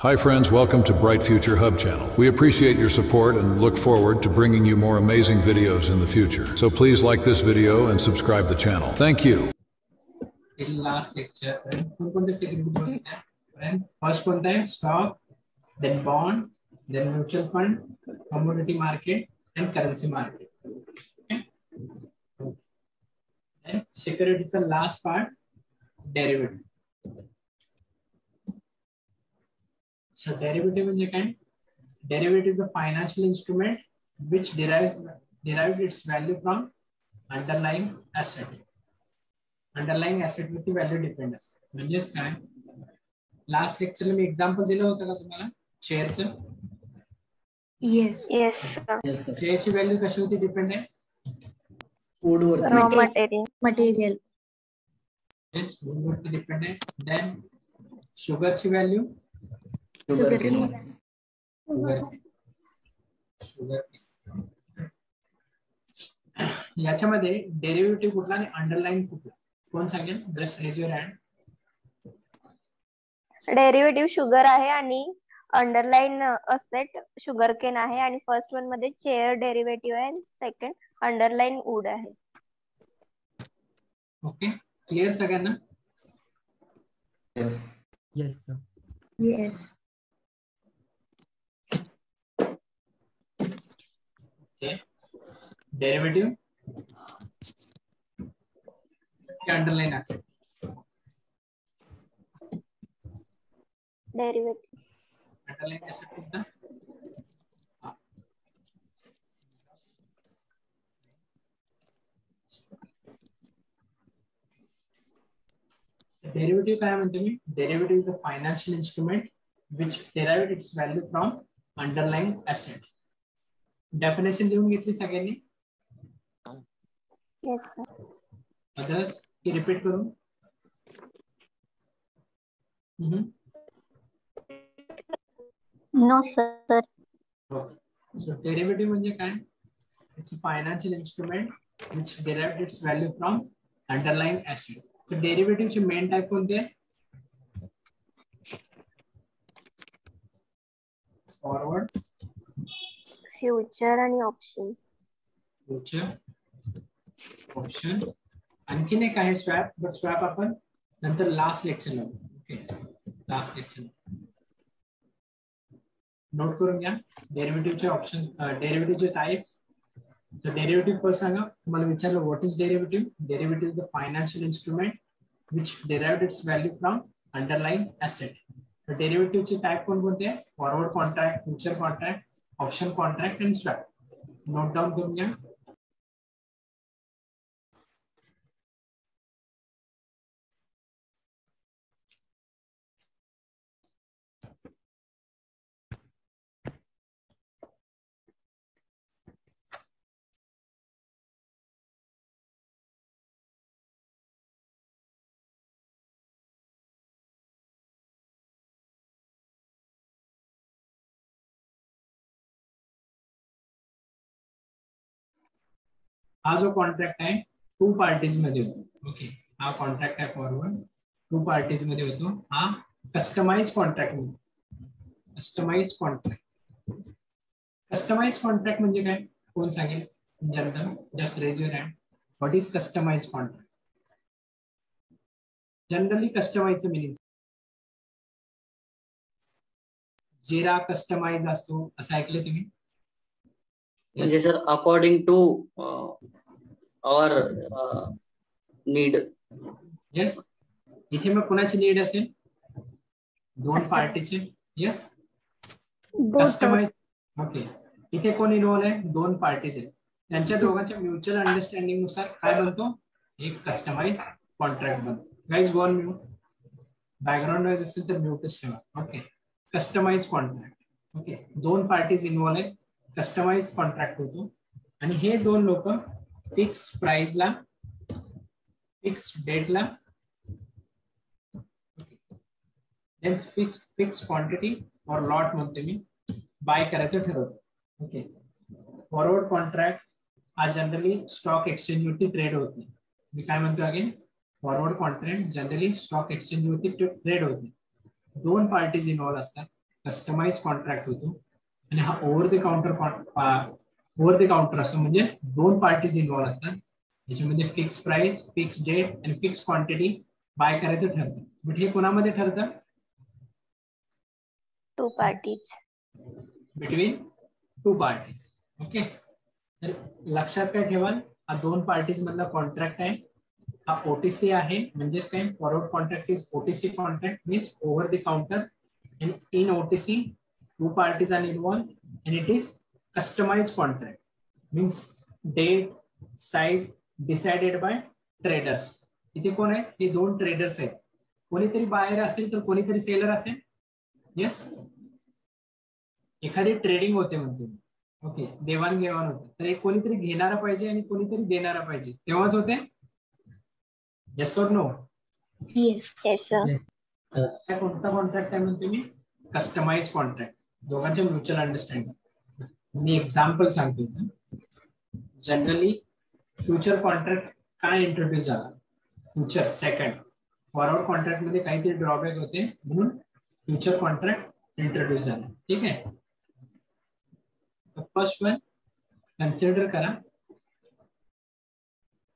Hi friends, welcome to Bright Future Hub channel. We appreciate your support and look forward to bringing you more amazing videos in the future. So please like this video and subscribe the channel. Thank you. In last lecture, first one time stock, then bond, then mutual fund, commodity market, and currency market. Okay. Then security is the last part, derivative. So derivative in the kind, derivative is a financial instrument which derives its value from underlying asset. Underlying asset with the value depend असते. म्हणजेच काय? Last लेक्चरला मी example दिलं होतं का तुम्हाला शेअरचं? Yes. Yes. शेअरची value कशी होती डिपेंड आहे? फूड वरती Raw material. Material. Yes, food वरती डिपेंड आहे. देन शुगरची व्हॅल्यू शुगर केन शुगर. याच्यामध्ये डेरिव्हेटिव्ह कुठला आणि अंडरलाईन कुठला कोण सांगेल? Just raise your hand. Derivative sugar आहे आणि अंडरलाईन असेट शुगर केन आहे आणि फर्स्ट वन मध्ये चेअर डेरिव्हेटिव्ह आहे आणि सेकंड अंडरलाईन वूड आहे. ओके, क्लिअर सगळ्यांना? Yes Yes, sir. Yes. Okay, derivative underlying असेल. डेरिव्हेटिव्ह अंडरलाईन असेल कुठला? डेरिव्हेटिव्ह काय म्हणते मी? Derivative is a financial instrument which derives its value from underlying asset. Definition लिहून घेतली सगळ्यांनी? Yes sir. अदर्स की रिपीट करू? No sir. So derivative म्हणजे काय? It's a financial instrument which derives its value from underlying assets. So derivative चे main type कोणते? Forward, future आणि ऑप्शन. Future, option. आणखीन एक आहे स्वॅप, बट स्वॅप आपण नंतर लास्ट लेक्चरला. ओके, लास्ट लेक्चर नोट करून घ्या. डेरिव्हेटिव्हचे ऑप्शन, डेरिव्हेटिव्हचे टाइप्स. तर डेरिव्हेटिव्ह फर्स्ट सांगा. तुम्हाला विचारलं what is derivative? Derivative is the financial instrument which derived its value from underlying asset. तर डेरिव्हेटिव्हचे टाइप कोणकोणते आहे? Forward contract, future contract, option contract आणि स्वॅप. नोट डाउन करून घ्या. हा जो कॉन्ट्रॅक्ट आहे टू पार्टीज मध्ये होतो. ओके, हा कॉन्ट्रॅक्ट आहे फॉरवर्ड, टू पार्टीज मध्ये होतो. हा कस्टमाइज कॉन्ट्रॅक्ट म्हणतो. Customise contract. कस्टमाइज कॉन्ट्रॅक्ट म्हणजे काय? कोण सांगेल? General, just raise your hand. What is customise contract? Generally कस्टमाइजचं मिनिंग जेरा कस्टमाइज असतो असं ऐकलं तुम्ही? म्हणजे sir according to our need. Yes, इथे मग कुणाची नीड असेल? दोन पार्टीचे. Yes, customise. ओके, इथे कोण इन्व्हॉल्व आहे? दोन पार्टीज आहेत. त्यांच्या दोघांच्या म्युच्युअल अंडरस्टँडिंग नुसार काय बनतो? एक कस्टमाइज कॉन्ट्रॅक्ट बनतो. Guys go on mute. Background noise असेल तर म्यूटच ठेवा. Okay, customise contract. ओके, दोन पार्टीज इन्व्हॉल्व आहेत. कस्टमाइज कॉन्ट्रॅक्ट होतो आणि हे दोन लोक फिक्स प्राइसला, फिक्स डेटला, देन फिक्स क्वांटिटी और लॉट म्हणते मी, बाय करायचं ठरवतो. ओके, फॉरवर्ड कॉन्ट्रॅक्ट हा जनरली स्टॉक एक्सचेंज वरती ट्रेड होत नाही. मी काय म्हणतो again? Forward contract generally stock exchange वरती ट्रेड होत नाही. दोन पार्टीज इन्व्हॉल्व असतात. कस्टमाइज कॉन्ट्रॅक्ट होतो आणि हा ओव्हर द काउंटर असतो, म्हणजे दोन पार्टीज इन्व्हॉल्व असतात. याच्यामध्ये फिक्स प्राइस, फिक्स डेट आणि फिक्स क्वांटिटी बाय करायचं ठरतं. बट हे कोणामध्ये ठरतं? Two parties, between two parties. Okay, तर लक्षात काय ठेवाल, हा दोन पार्टीज मधला कॉन्ट्रॅक्ट आहे. हा ओटीसी आहे, म्हणजेच काय, forward contract is OTC contract, means over the counter. And in OTC, two parties are involved, and it is customized contract. Means date, size decided by traders. इथे कोण आहेत? हे दोन ट्रेडर्स आहेत. कोणीतरी बायर असेल तर कोणीतरी सेलर असेल. येस, एखादी ट्रेडिंग होते म्हणते. ओके, देवाणघेवाण होते, तर एक कोणीतरी घेणारा पाहिजे आणि कोणीतरी देणारा पाहिजे, तेव्हाच होते. येस और नो? Yes. Yes sir. कोणता कॉन्ट्रॅक्ट आहे म्हणते मी? कस्टमाइज कॉन्ट्रॅक्ट, दोघांचे म्युच्युअल अंडरस्टँडिंग. मी एक्झाम्पल सांगतो. जनरली फ्युचर कॉन्ट्रॅक्ट काय इंट्रोड्यूस झाला? फ्युचर सेकंड, फॉरवर्ड कॉन्ट्रॅक्ट मध्ये काहीतरी ड्रॉबॅक होते म्हणून फ्युचर कॉन्ट्रॅक्ट इंट्रोड्यूस झाला. ठीक आहे, फर्स्ट वन कन्सिडर करा.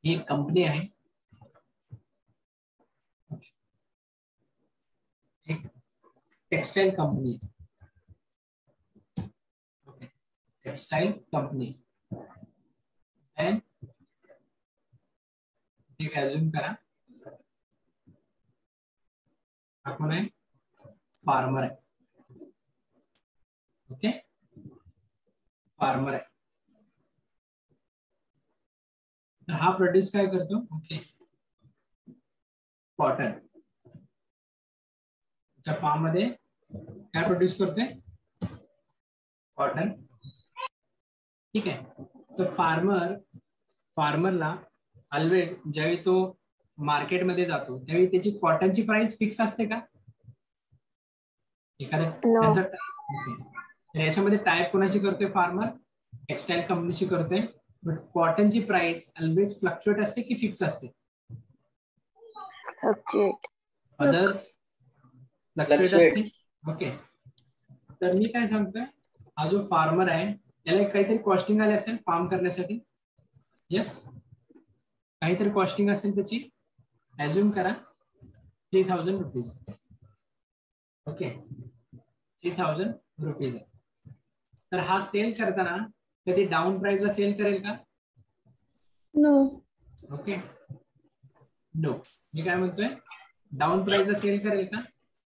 ही एक कंपनी आहे, एक textile company. Okay, textile company. End एक अज्यूम करा आपण आहे फार्मर आहे. ओके, फार्मर आहे. तर हा प्रोड्यूस काय करतो? Okay, cotton. फार्म मध्ये काय प्रोड्यूस करतोय? कॉटन. ठीक आहे, तर फार्मरला ऑलवेज ज्यावेळी तो मार्केटमध्ये जातो त्यावेळी त्याची कॉटनची प्राइस फिक्स असते का? एखाद्या याच्यामध्ये टाईप कोणाशी करतोय? फार्मर टेक्सटाईल कंपनीशी करतोय. बट कॉटनची प्राइस ऑलवेज फ्लक्च्युएट असते की फिक्स असते? अदर्स फ्लक्च्युएट असते. ओके, तर मी काय सांगतोय, हा जो फार्मर आहे याला काहीतरी कॉस्टिंग आली असेल फार्म करण्यासाठी. येस, काहीतरी कॉस्टिंग असेल त्याची. अज्यूम करा 3000 रुपीज. ओके, 3000 रुपीज आहे. तर हा सेल करताना कधी डाऊन प्राइसला सेल करेल का? No. Okay, no. मी काय म्हणतोय, डाऊन प्राइसला सेल करेल का?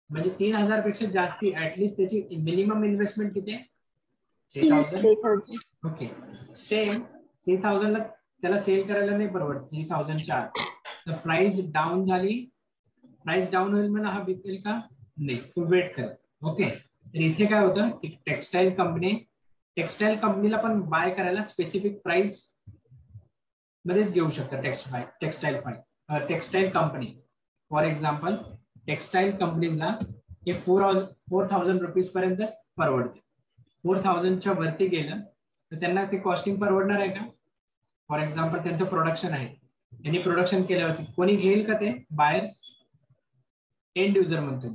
म्हणजे 3000 पेक्षा जास्ती ऍटलीस्ट त्याची मिनिमम इन्व्हेस्टमेंट किती आहे? 3000. ओके, सेम 3000 ला त्याला सेल करायला नाही परवडत, 3004. तर प्राइस डाऊन झाली, प्राइस डाऊन होईल म्हणून हा विकेल का? नाही, तो वेट कर. ओके, तर इथे काय होतं, एक टेक्सटाईल कंपनीला पण बाय करायला स्पेसिफिक प्राइस मध्येच घेऊ शकतात. Textile company for example, textile कंपनीजला हे 4000 रुपीज पर्यंत परवडते. 4000च्या वरती गेलं तर त्यांना ते कॉस्टिंग परवडणार आहे का? फॉर एक्झाम्पल त्यांचं प्रोडक्शन आहे, त्यांनी प्रोडक्शन केल्यावरती कोणी घेईल का? ते बायर्स, एंड युजर म्हणतो.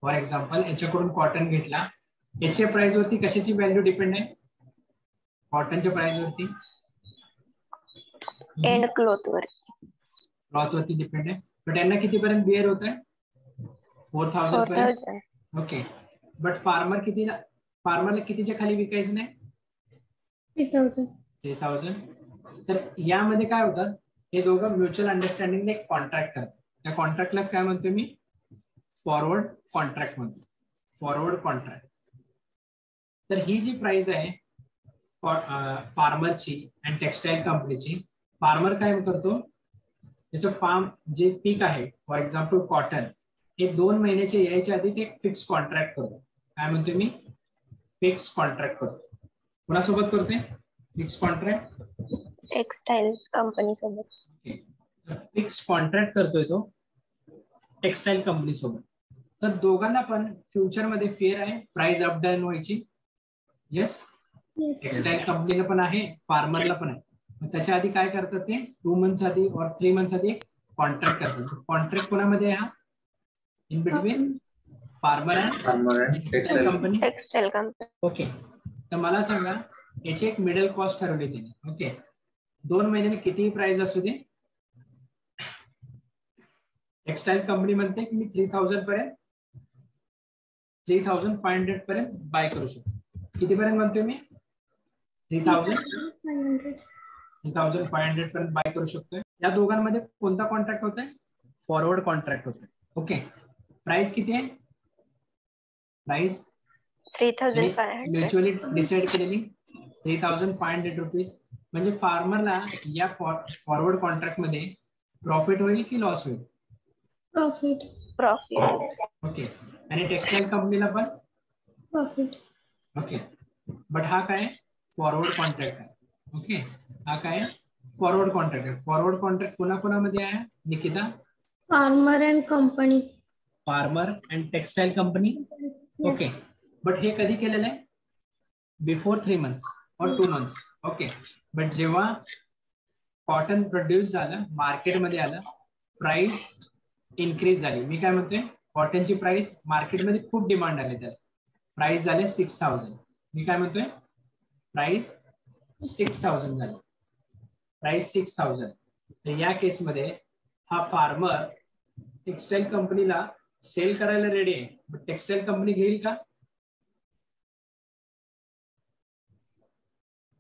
फॉर एक्झाम्पल याच्याकडून कॉटन घेतला, याच्या प्राइस वरती कशाची व्हॅल्यू डिपेंड आहे? कॉटनच्या प्राइस वरती, एंड क्लॉथ वरती डिपेंड आहे. बट यांना कितीपर्यंत बिअर होत आहे? 4000 पर्यंत. ओके, बट फार्मरला कितीच्या खाली विकायचं नाही? 3000. तर यामध्ये काय होतं, हे दोघं म्युच्युअल अंडरस्टँडिंग एक कॉन्ट्रॅक्ट करतात. त्या कॉन्ट्रॅक्टलाच काय म्हणतो मी? फॉरवर्ड कॉन्ट्रॅक्ट म्हणतो. Forward contract. तर ही जी प्राइस आहे फार्मरची आणि टेक्सटाईल कंपनीची, फार्मर काय करतो, त्याचं फार्म जे पीक आहे फॉर एक्झाम्पल कॉटन, हे 2 महिन्याचे यायच्या आधीच एक फिक्स कॉन्ट्रॅक्ट करतो. काय म्हणतो मी? फिक्स कॉन्ट्रॅक्ट करतो. कोणासोबत करतोय फिक्स कॉन्ट्रॅक्ट? टेक्सटाईल कंपनी सोबत. फिक्स कॉन्ट्रॅक्ट करतोय तो टेक्सटाईल कंपनी सोबत. तर दोघांना पण फ्युचर मध्ये फेअर आहे प्राइस अप डाऊन व्हायची. येस, टेक्सटाईल कंपनीला पण आहे, फार्मरला पण आहे. त्याच्या आधी काय करतात ते 2 मंथ्स आधी और 3 मंथ्स आधी कॉन्ट्रॅक्ट करतात. कॉन्ट्रॅक्ट कोणामध्ये आहे? हा in between farmer and textile company. Textile company. Okay, तर मला सांगा याची एक मिडल कॉस्ट ठरवली तिने. ओके, 2 महिन्याने कितीही प्राइस असू दे, टेक्सटाईल कंपनी म्हणते की मी 3000 पर्यंत 3500 पर्यंत बाय करू शकतो. कितीपर्यंत म्हणतोय मी? 3500 पर्यंत बाय करू शकतोय. या दोघांमध्ये कोणता कॉन्ट्रॅक्ट होतोय? फॉरवर्ड कॉन्ट्रॅक्ट होतोय. ओके, प्राइस किती आहे? प्राइस 3500 म्युच्युअली डिसाइड केलेली 3500 रुपीज. म्हणजे फार्मरला या फॉरवर्ड कॉन्ट्रॅक्ट मध्ये प्रॉफिट होईल की लॉस होईल? प्रॉफिट. ओके, आणि टेक्सटाईल कंपनीला पण प्रॉफिट. ओके, बट हा काय फॉरवर्ड कॉन्ट्रॅक्ट आहे. ओके, हा काय फॉरवर्ड कॉन्ट्रॅक्ट आहे. फॉरवर्ड कॉन्ट्रॅक्ट कोणाकोणामध्ये आहे Nikita? Farmer and company. Farmer and textile company. Okay, but हे कधी केलेलं आहे? बिफोर 3 months और 2 months. ओके, बट जेव्हा कॉटन प्रोड्यूस झालं, मार्केटमध्ये आलं, प्राइस इन्क्रीज झाली. मी काय म्हणतोय, कॉटनची प्राइस मार्केटमध्ये खूप डिमांड आली, त्याला प्राइस झाले 6000. मी काय म्हणतोय, प्राइस 6000 झाली. प्राइस 6000. तर या केसमध्ये हा फार्मर टेक्सटाईल कंपनीला सेल करायला रेडी आहे, बट टेक्सटाईल कंपनी घेईल का?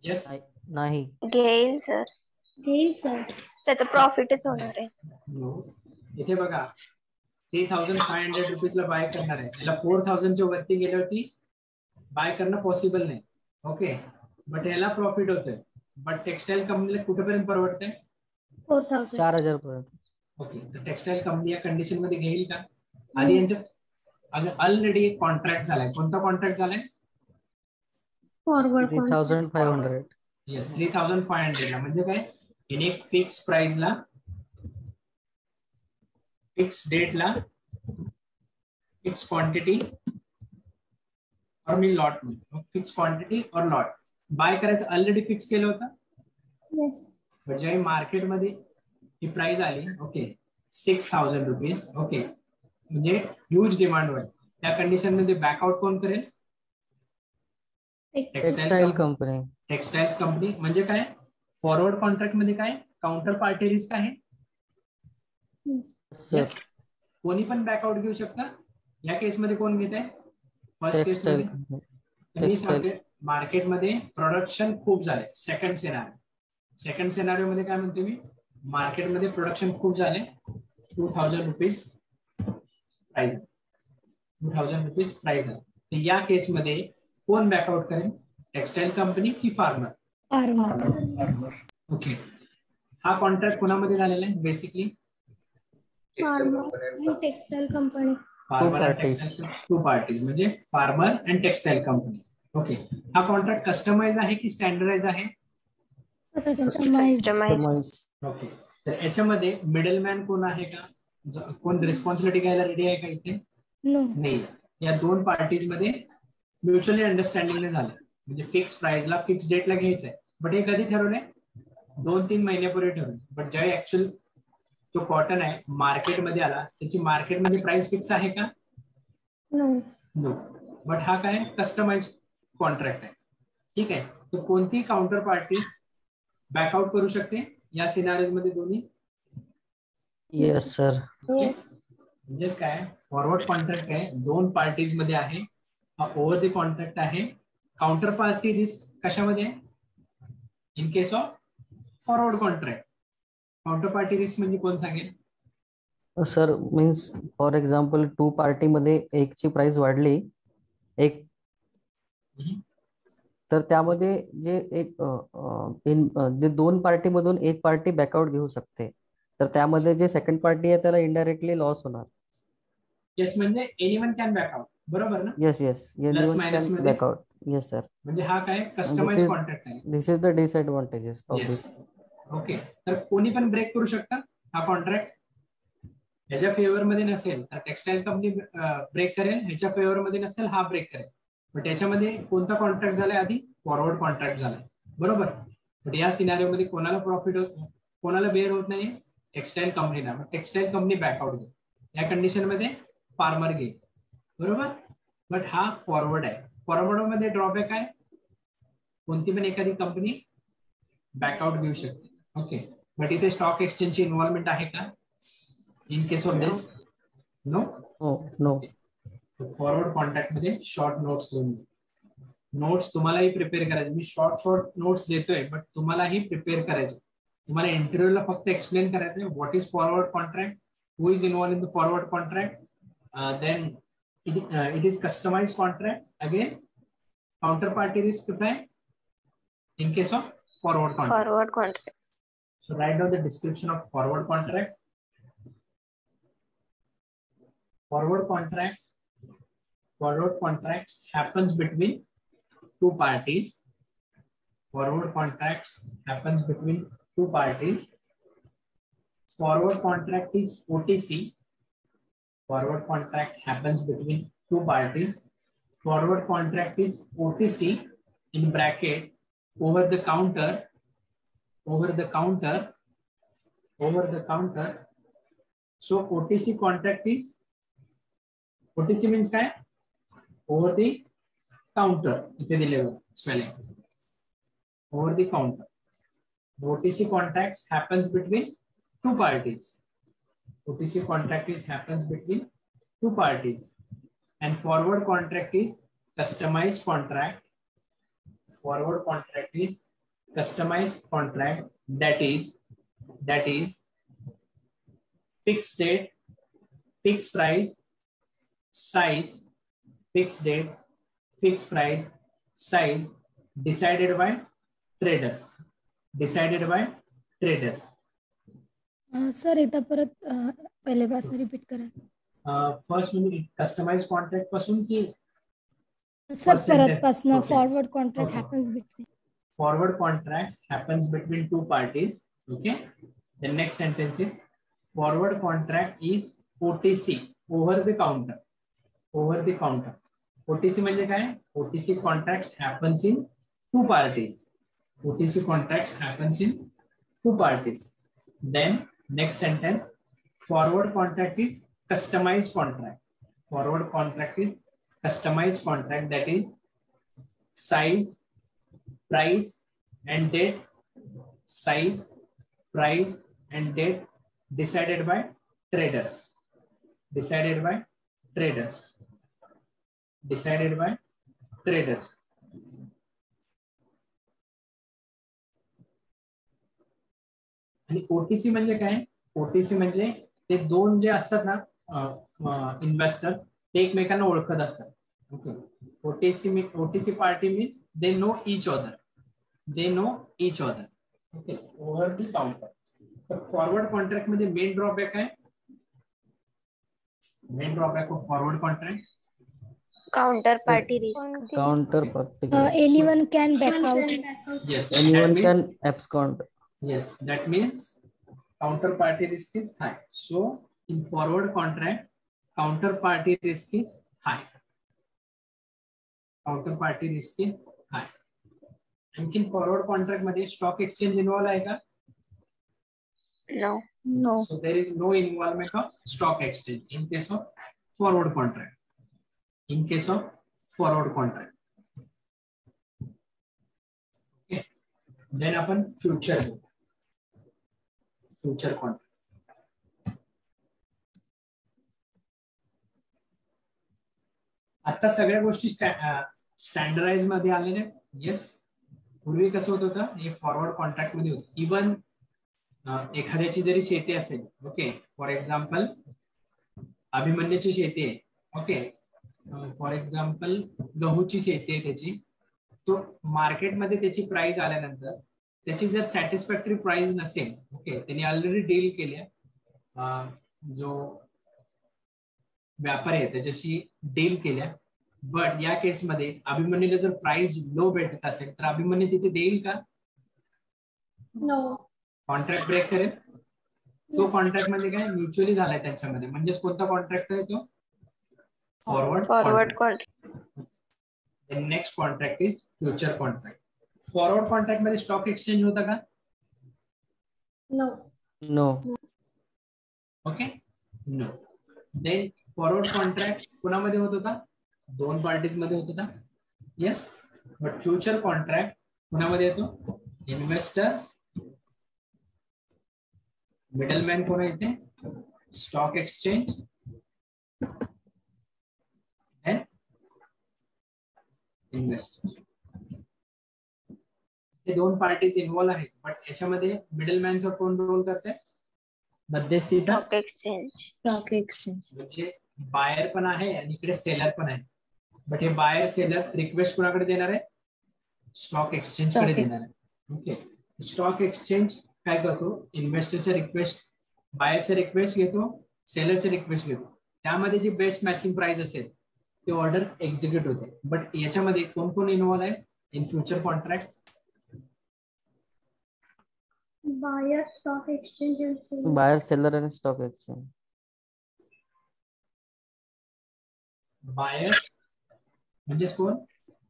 येस नाही. घेईल सर. सर. त्याचं प्रॉफिटच होणार आहे. इथे बघा 3500 रुपीजला बाय करणार आहे, याला 4000च्या वरती गेल्यावरती बाय करणं पॉसिबल नाही. ओके, बट याला प्रॉफिट होतोय. बट टेक्सटाईल कंपनीला कुठेपर्यंत परवडतंय? 4000 पर्यंत. ओके, तर टेक्सटाईल कंपनी या कंडिशन मध्ये घेईल का? आधी यांच्यात ऑलरेडी कॉन्ट्रॅक्ट झालाय. कोणता कॉन्ट्रॅक्ट झालाय? फॉरवर्ड. 3500. येस, 3500 ला. म्हणजे काय, इन एक फिक्स प्राइसला, फिक्स डेटला, फिक्स क्वांटिटी और मी लॉट म्हणतो, फिक्स क्वांटिटी और लॉट बाय करायचं ऑलरेडी फिक्स केलं होतं. बट ज्यावेळी मार्केटमध्ये ही प्राइस आली, ओके 6000 रुपीज, ओके, म्हणजे ह्यूज डिमांड होईल. त्या कंडिशन मध्ये बॅकआउट कोण करेल? Textile company. Textiles company. म्हणजे काय, फॉरवर्ड कॉन्ट्रॅक्ट मध्ये काय काउंटर पार्टी रिस्क आहे. Yes. कोणी पण बॅकआउट घेऊ शकता. या केसमध्ये कोण घेत आहे? फर्स्ट केस मध्ये मी सांगते मार्केटमध्ये प्रोडक्शन खूप झाले. सेकंड सिनारिओ मध्ये काय म्हणते मी, मार्केटमध्ये प्रोडक्शन खूप झाले, 2000 रुपीज प्राइस, 2000 रुपीज प्राइस आहे. तर या केसमध्ये कोण बॅकआउट करेल? टेक्सटाईल कंपनी की फार्मर? ओके, हा कॉन्ट्रॅक्ट कोणामध्ये झालेला आहे? Basically textile company. Two parties, म्हणजे farmer and textile company. Okay, हा कॉन्ट्रॅक्ट कस्टमाइज आहे की स्टँडर्डाइज आहे? ओके, तर याच्यामध्ये मिडलमॅन कोण आहे का? कोण रिस्पॉन्सिबिलिटी घ्यायला रेडी आहे का इथे? नाही. या 2 पार्टीज मध्ये म्युच्युअली अंडरस्टँडिंग झालं, म्हणजे फिक्स प्राइसला, फिक्स डेटला घ्यायचंय. बट हे कधी ठरवलंय? 2-3 महिन्यापूर्वी ठरवलं. बट ज्यावेळी ऍक्च्युअल जो कॉटन आहे मार्केटमध्ये आला, त्याची मार्केटमध्ये प्राइस फिक्स आहे का? नो. बट हा काय कस्टमाइज कॉन्ट्रॅक्ट आहे. ठीक आहे, तर कोणती काउंटर पार्टी बॅकआउट करू शकते या सिनारिओज मध्ये? दोन्ही. Yes sir. म्हणजेच काय, फॉरवर्ड कॉन्ट्रॅक्ट आहे, 2 पार्टीज मध्ये आहे. हा ओव्हर द कॉन्ट्रॅक्ट आहे. काउंटर पार्टी रिस्क कशामध्ये आहे? In case of forward contract counter party risk म्हणजे कोण सांगेल? Sir means for example 2 party मध्ये एकची प्राइस वाढली, एक, तर त्यामध्ये जे एक 2 पार्टी मधून एक पार्टी बॅकआउट घेऊ शकते, तर त्यामध्ये जे सेकंड पार्टी आहे त्याला इनडायरेक्टली लॉस होणार. येस, म्हणजे एनीवन कॅन बॅकआउट, बरोबर ना? Yes back out. Yes sir. म्हणजे हा काय कस्टमाइज कॉन्ट्रॅक्ट आहे. This is the disadvantages of this. Okay, तर कोणी पण ब्रेक करू शकता हा कॉन्ट्रॅक्ट. ह्याच्या फेवर मध्ये नसेल तर टेक्सटाईल कंपनी ब्रेक करेल, ह्याच्या फेवर मध्ये नसेल हा ब्रेक करेल. बट याच्यामध्ये कोणता कॉन्ट्रॅक्ट झालाय आधी? फॉरवर्ड कॉन्ट्रॅक्ट झालाय, बरोबर. बट या सिनारिओ मध्ये कोणाला प्रॉफिट होत, कोणाला बेअर होत नाही? टेक्सटाईल कंपनीला. टेक्सटाईल कंपनी बॅकआउट घेईल. या कंडिशन मध्ये फार्मर घेईल. बरोबर. बट हा फॉरवर्ड आहे. फॉरवर्ड मध्ये ड्रॉबॅक आहे, कोणती पण एखादी कंपनी बॅकआउट घेऊ शकते. ओके. बट इथे स्टॉक एक्सचेंजची इन्व्हॉल्वमेंट आहे का in case of this? No. No. Forward contract मध्ये शॉर्ट नोट्स लिहून, नोट्स तुम्हालाही प्रिपेअर करायचे. मी शॉर्ट नोट्स देतोय, बट तुम्हालाही प्रिपेअर करायचे. तुम्हाला इंटरव्ह्यूला फक्त एक्सप्लेन करायचंय what is forward contract, who is involve in the forward contract, then it is customized contract. Again, counterparty risk in case of forward contract. So write down the description of forward contract. Forward contracts happens between two parties. Forward contracts happens between two parties. Forward contract is OTC. Forward contract happens between two parties. Forward contract is OTC in bracket over the counter. So OTC contract is, OTC means काय? Over the counter. इथे दिलेलं spelling. Over the counter. The OTC contracts happens between two parties. OTC contract happens between two parties, and forward contract is customized contract. Forward contract is customized contract, that is fixed date, fixed price, size, fixed date, fixed price, size, decided by traders. Sir एकदा परत पहिल्यापासून repeat करा. First म्हणजे customise contract पासून की sir परत पासून forward contract happens between. Forward contract happens between two parties. Okay. The next sentence is forward contract is OTC, over the counter. OTC म्हणजे काय? OTC contracts happens in two parties. OTC contracts happens in two parties. Then next sentence, forward contract is customized contract. Forward contract is customized contract, that is size, price and date, size, price and date decided by traders. आणि OTC म्हणजे काय? OTC म्हणजे ते दोन जे असतात ना investors, ते एकमेकांना ओळखत असतात. Okay. OTC party means they know each other. Okay. Over the counter. तर फॉरवर्ड कॉन्ट्रॅक्ट मध्ये मेन ड्रॉबॅक आहे. Main drawback of forward contract, counterparty risk. Anyone can back out. Yes. Anyone can abscond. Yes, that means counterparty risk is high. So in forward contract, counterparty risk is high. आणखीन forward contract मध्ये stock exchange involve आहे का? No. So there is no involvement of stock exchange in case of forward contract. Okay. Then आपण future contract. आता सगळ्या गोष्टी standardise मध्ये आलेल्या. येस. पूर्वी कसं होत होतं, हे फॉरवर्ड कॉन्ट्रॅक्ट मध्ये होतं. इवन एखाद्याची जरी शेती असेल, ओके, फॉर एक्झाम्पल अभिमन्यूची शेती आहे, ओके, फॉर एक्झाम्पल गहूची शेती आहे त्याची, तो मार्केटमध्ये त्याची प्राइस आल्यानंतर त्याची जर सॅटिस्फॅक्टरी प्राइस नसेल, ओके, त्यांनी ऑलरेडी डील केल्या, जो व्यापारी आहे त्याच्याशी डील केल्या, बट या केसमध्ये अभिमन्यूला जर प्राइस लो भेटत असेल तर अभिमन्यू तिथे देईल का? नो. कॉन्ट्रॅक्ट ब्रेक करेल. तो कॉन्ट्रॅक्ट मध्ये काय म्युच्युअली झालाय त्यांच्यामध्ये. म्हणजे कोणता कॉन्ट्रॅक्ट आहे तो? Forward contract. Next contract is future contract. Forward contract मध्ये स्टॉक एक्सचेंज होता का? No. Okay. No. Then forward contract कोणामध्ये होत होता? दोन पार्टीज मध्ये होत होता. येस. बट फ्युचर कॉन्ट्रॅक्ट कोणामध्ये येतो? इन्व्हेस्टर्स. मिडलमॅन कोण आहे इथे? Stock exchange and investors. हे दोन पार्टीज इन्व्हॉल्व आहेत, बट याच्यामध्ये मिडलमॅनचा कोण रोल करते? मध्यस्थीचा स्टॉक एक्सचेंज. म्हणजे बायर पण आहे आणि इकडे सेलर पण आहे. बट हे बायर सेलर रिक्वेस्ट कोणाकडे देणार आहे? स्टॉक एक्सचेंज कडे देणार आहे. ओके. स्टॉक एक्सचेंज काय करतो? इन्व्हेस्टरच्या रिक्वेस्ट, बायरच्या रिक्वेस्ट घेतो, सेलरच्या रिक्वेस्ट घेतो. त्यामध्ये जी बेस्ट मॅचिंग प्राइस असेल ते ऑर्डर एक्झिक्यूट होते. बट याच्यामध्ये कोण कोण इन्व्हॉल्व आहे in future contract? Buyer, stock exchange and seller. Buyer, seller and stock exchange. Buyers म्हणजे कोण?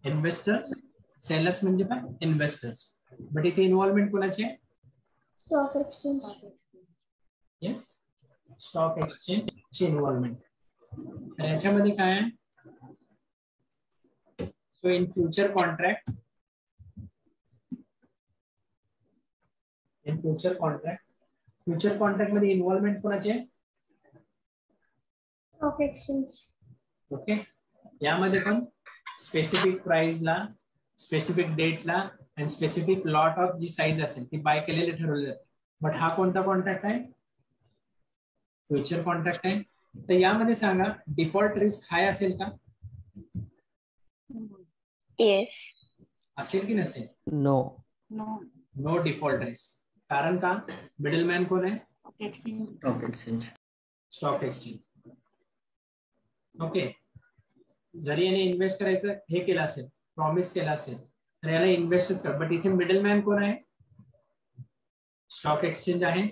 इन्व्हेस्टर्स. सेलर्स म्हणजे काय? इन्व्हेस्टर्स. बट इथे इन्व्हॉल्वमेंट कोणाची आहे? Stock exchange. Yes. Stock exchange ची इन्व्हॉल्वमेंट. तर याच्यामध्ये काय आहे? So in future contract, future contract मध्ये इन्व्हॉल्वमेंट कोणाची आहे? Stock exchange. ओके. यामध्ये पण स्पेसिफिक प्राइसला, स्पेसिफिक डेटला आणि स्पेसिफिक लॉट ऑफ जी साईज असेल ती बाय केलेले ठरवले जाते. बट हा कोणता कॉन्ट्रॅक्ट आहे? फ्युचर कॉन्ट्रॅक्ट आहे. तर यामध्ये सांगा डिफॉल्ट रिस्क हाय असेल का? येस. असेल की नसेल? No. No default risk. कारण का? मिडलमॅन कोण आहे? Stock exchange. Stock exchange. Okay. जरी याने इन्व्हेस्ट करायचं हे केलं असेल, प्रॉमिस केला असेल, तर याला इन्व्हेस्टच कर. बट इथे मिडलमॅन कोण आहे? स्टॉक एक्सचेंज आहे.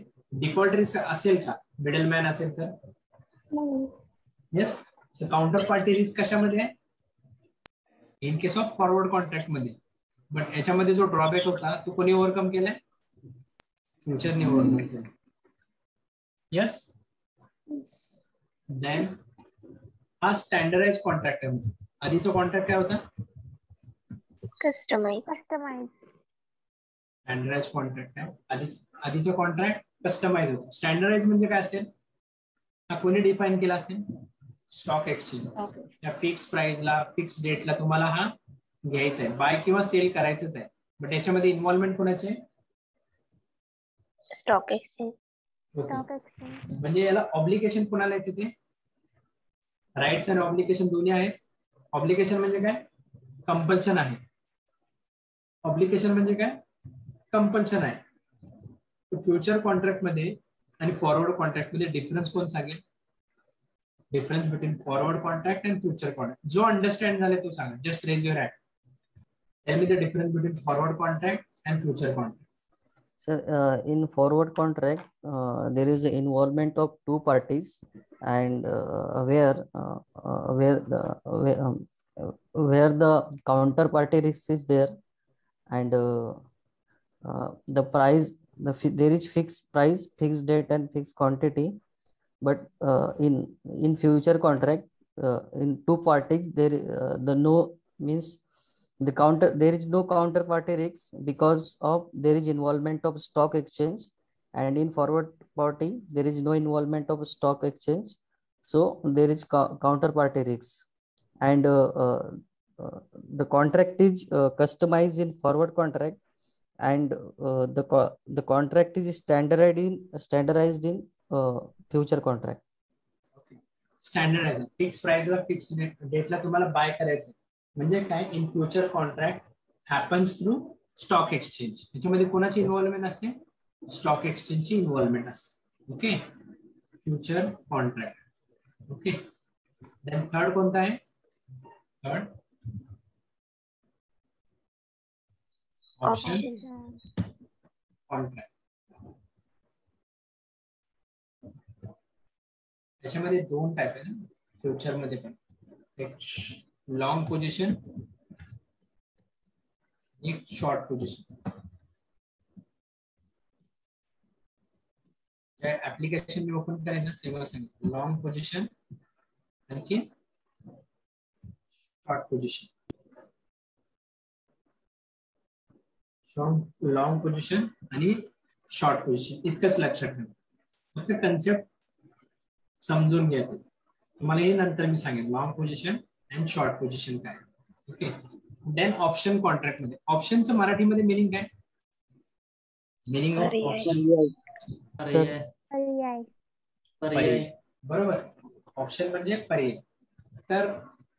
डिफॉल्ट रिस्क असेल का मिडलमॅन असेल तर? Yes. So counter party risk कशामध्ये आहे? In case of forward contract मध्ये. बट याच्यामध्ये जो ड्रॉबॅक होता तो कोणी ओव्हरकम केलाय? फ्युचरने ओव्हरकम केला. येस. देन हा स्टँडर्डाइज कॉन्ट्रॅक्ट आहे. आधीचा कॉन्ट्रॅक्ट काय होता? कस्टमाइज. स्टँडर्डाइज कॉन्ट्रॅक्ट आहे. आधीचा कॉन्ट्रॅक्ट कस्टमाइज होता. स्टँडर्डाइज म्हणजे काय असेल? हा कोणी डिफाईन केला असेल? Stock exchange. त्या फिक्स प्राइसला, फिक्स डेटला तुम्हाला हा घ्यायचा आहे, बाय किंवा सेल करायचंच आहे. बट याच्यामध्ये इन्व्हॉल्वमेंट कोणाची आहे? Stock exchange. म्हणजे याला ऑब्लिगेशन कोणाला येते? ते राईट्स आणि ऑब्लिगेशन दोन्ही आहेत. ऑब्लिगेशन म्हणजे काय? कंपल्शन आहे. ऑब्लिगेशन म्हणजे काय? कंपल्शन आहे. फ्युचर कॉन्ट्रॅक्ट मध्ये आणि फॉरवर्ड कॉन्ट्रॅक्ट मध्ये डिफरन्स कोण सांगेल? Difference between forward contract and future contract. जो अंडरस्टँड झाले तो सांगा. Just raise your hand. Tell me the difference between forward contract and future contract. Sir, in forward contract, there is involvement of two parties, and where the counterparty risk is there, and the price, there is fixed price, fixed date, and fixed quantity. But in future contract, in two parties, there is no counterparty risk because of there is involvement of stock exchange, and in forward party there is no involvement of stock exchange, so there is counterparty risk. And the contract is customized in forward contract, and the contract is standardized in future contract. Standardise. Fix प्राइसला, fix डेटला तुम्हाला buy करायचं म्हणजे काय? In future contract happens through stock exchange. याच्यामध्ये कोणाची involvement असते? Stock एक्सचेंजची इन्व्हॉल्वमेंट असते. Okay. Future contract. Okay. Then third कोणता आहे? Third option contract. त्याच्यामध्ये दोन टाइप आहे ना फ्युचर मध्ये पण. एक लॉंग पोझिशन, एक शॉर्ट पोझिशन. ऍप्लिकेशन मी ओपन करेन ना तेव्हा सांगेन लॉंग पोझिशन आणखी शॉर्ट पोझिशन. लॉंग पोझिशन आणि शॉर्ट पोझिशन इतकंच लक्षात ठेवा. फक्त कन्सेप्ट समजून घ्या. तुम्हाला हे नंतर मी सांगेन long position and short position काय. ओके. देन ऑप्शन कॉन्ट्रॅक्ट मध्ये ऑप्शनचं मराठीमध्ये मिनिंग काय? मिनिंग ऑफ ऑप्शन पर्याय. बरोबर. ऑप्शन म्हणजे पर्याय. तर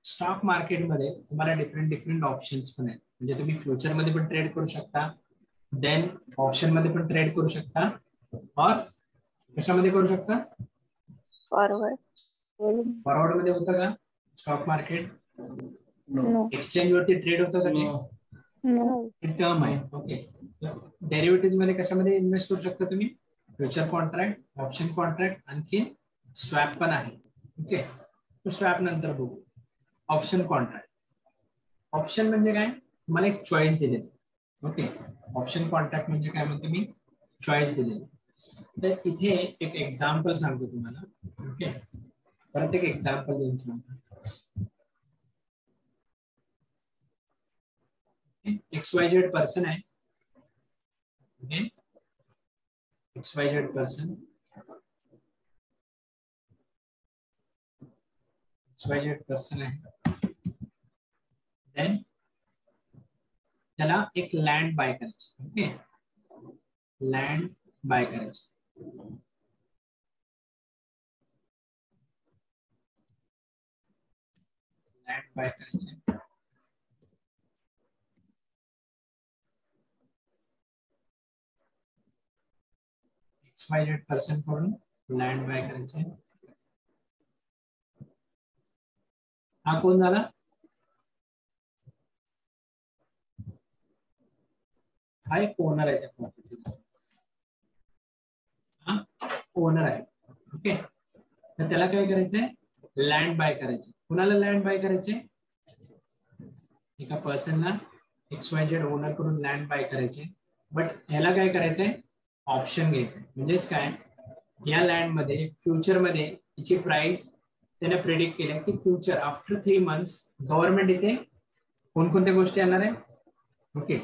स्टॉक मार्केटमध्ये तुम्हाला डिफरंट ऑप्शन्स पण आहेत. म्हणजे तुम्ही फ्युचर मध्ये पण ट्रेड करू शकता, देन ऑप्शन मध्ये पण ट्रेड करू शकता, और कशामध्ये करू शकता? फॉरवर्ड मध्ये होतं का स्टॉक मार्केट? एक्सचेंज वरती ट्रेड होतं का ते? टर्म आहे. ओके. डेरिव्हेटिव्ह मध्ये कशामध्ये इन्व्हेस्ट करू शकता तुम्ही? फ्युचर कॉन्ट्रॅक्ट, ऑप्शन कॉन्ट्रॅक्ट, आणखी स्वॅप पण आहे. ओके. तो स्वॅप नंतर बघू. Option contract. ऑप्शन म्हणजे काय? तुम्हाला एक चॉईस दिलेली. ओके. ऑप्शन कॉन्ट्रॅक्ट म्हणजे काय म्हणतो मी? चॉईस दिलेली. तर इथे एक एक्झाम्पल सांगतो तुम्हाला. ओके. परत एक एक्झाम्पल देऊन तुम्हाला. XYZ पर्सन आहे. Okay. XYZ person. XYZ person आहे. देन त्याला एक लँड बाय करायची. ओके. लँड बाय करायची. लँड बाय करायची. XYZ पर्सन कडून लँड बाय करायचे. हा कोण झाला? हा एक ओनर आहे त्या प्रॉपर्टीचा. हा ओनर आहे. ओके. तर त्याला काय करायचंय? लँड बाय करायचे. कुणाला लँड बाय करायचे? एका पर्सनला XYZ ओनर कडून लँड बाय करायचे. बट ह्याला काय करायचंय? ऑप्शन घ्यायचंय. म्हणजेच काय? या लँड मध्ये फ्युचर मध्ये तिची प्राइस त्याने प्रेडिक्ट केल्या की फ्युचर आफ्टर 3 months गव्हर्नमेंट इथे कोणकोणत्या गोष्टी आणणार आहे? ओके.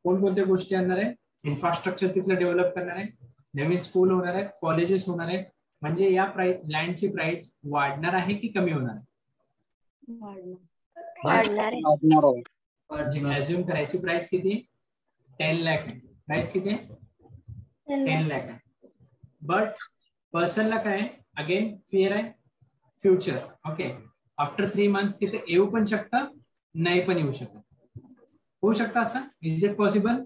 कोणकोणत्या गोष्टी आणणार आहे? इन्फ्रास्ट्रक्चर तिथलं डेव्हलप करणार आहे, नवीन स्कूल होणार आहेत, कॉलेजेस होणार आहेत. म्हणजे या लँडची प्राइस वाढणार आहे की कमी होणार आहे? अज्युम करायची प्राइस किती? 10 लाख. प्राइस किती? 10 लाख आहे. बट पर्सनला काय? अगेन फिअर आहे फ्युचर. ओके. आफ्टर 3 months तिथे येऊ पण शकतं, नाही पण येऊ शकत. होऊ शकतं असं? Is it possible?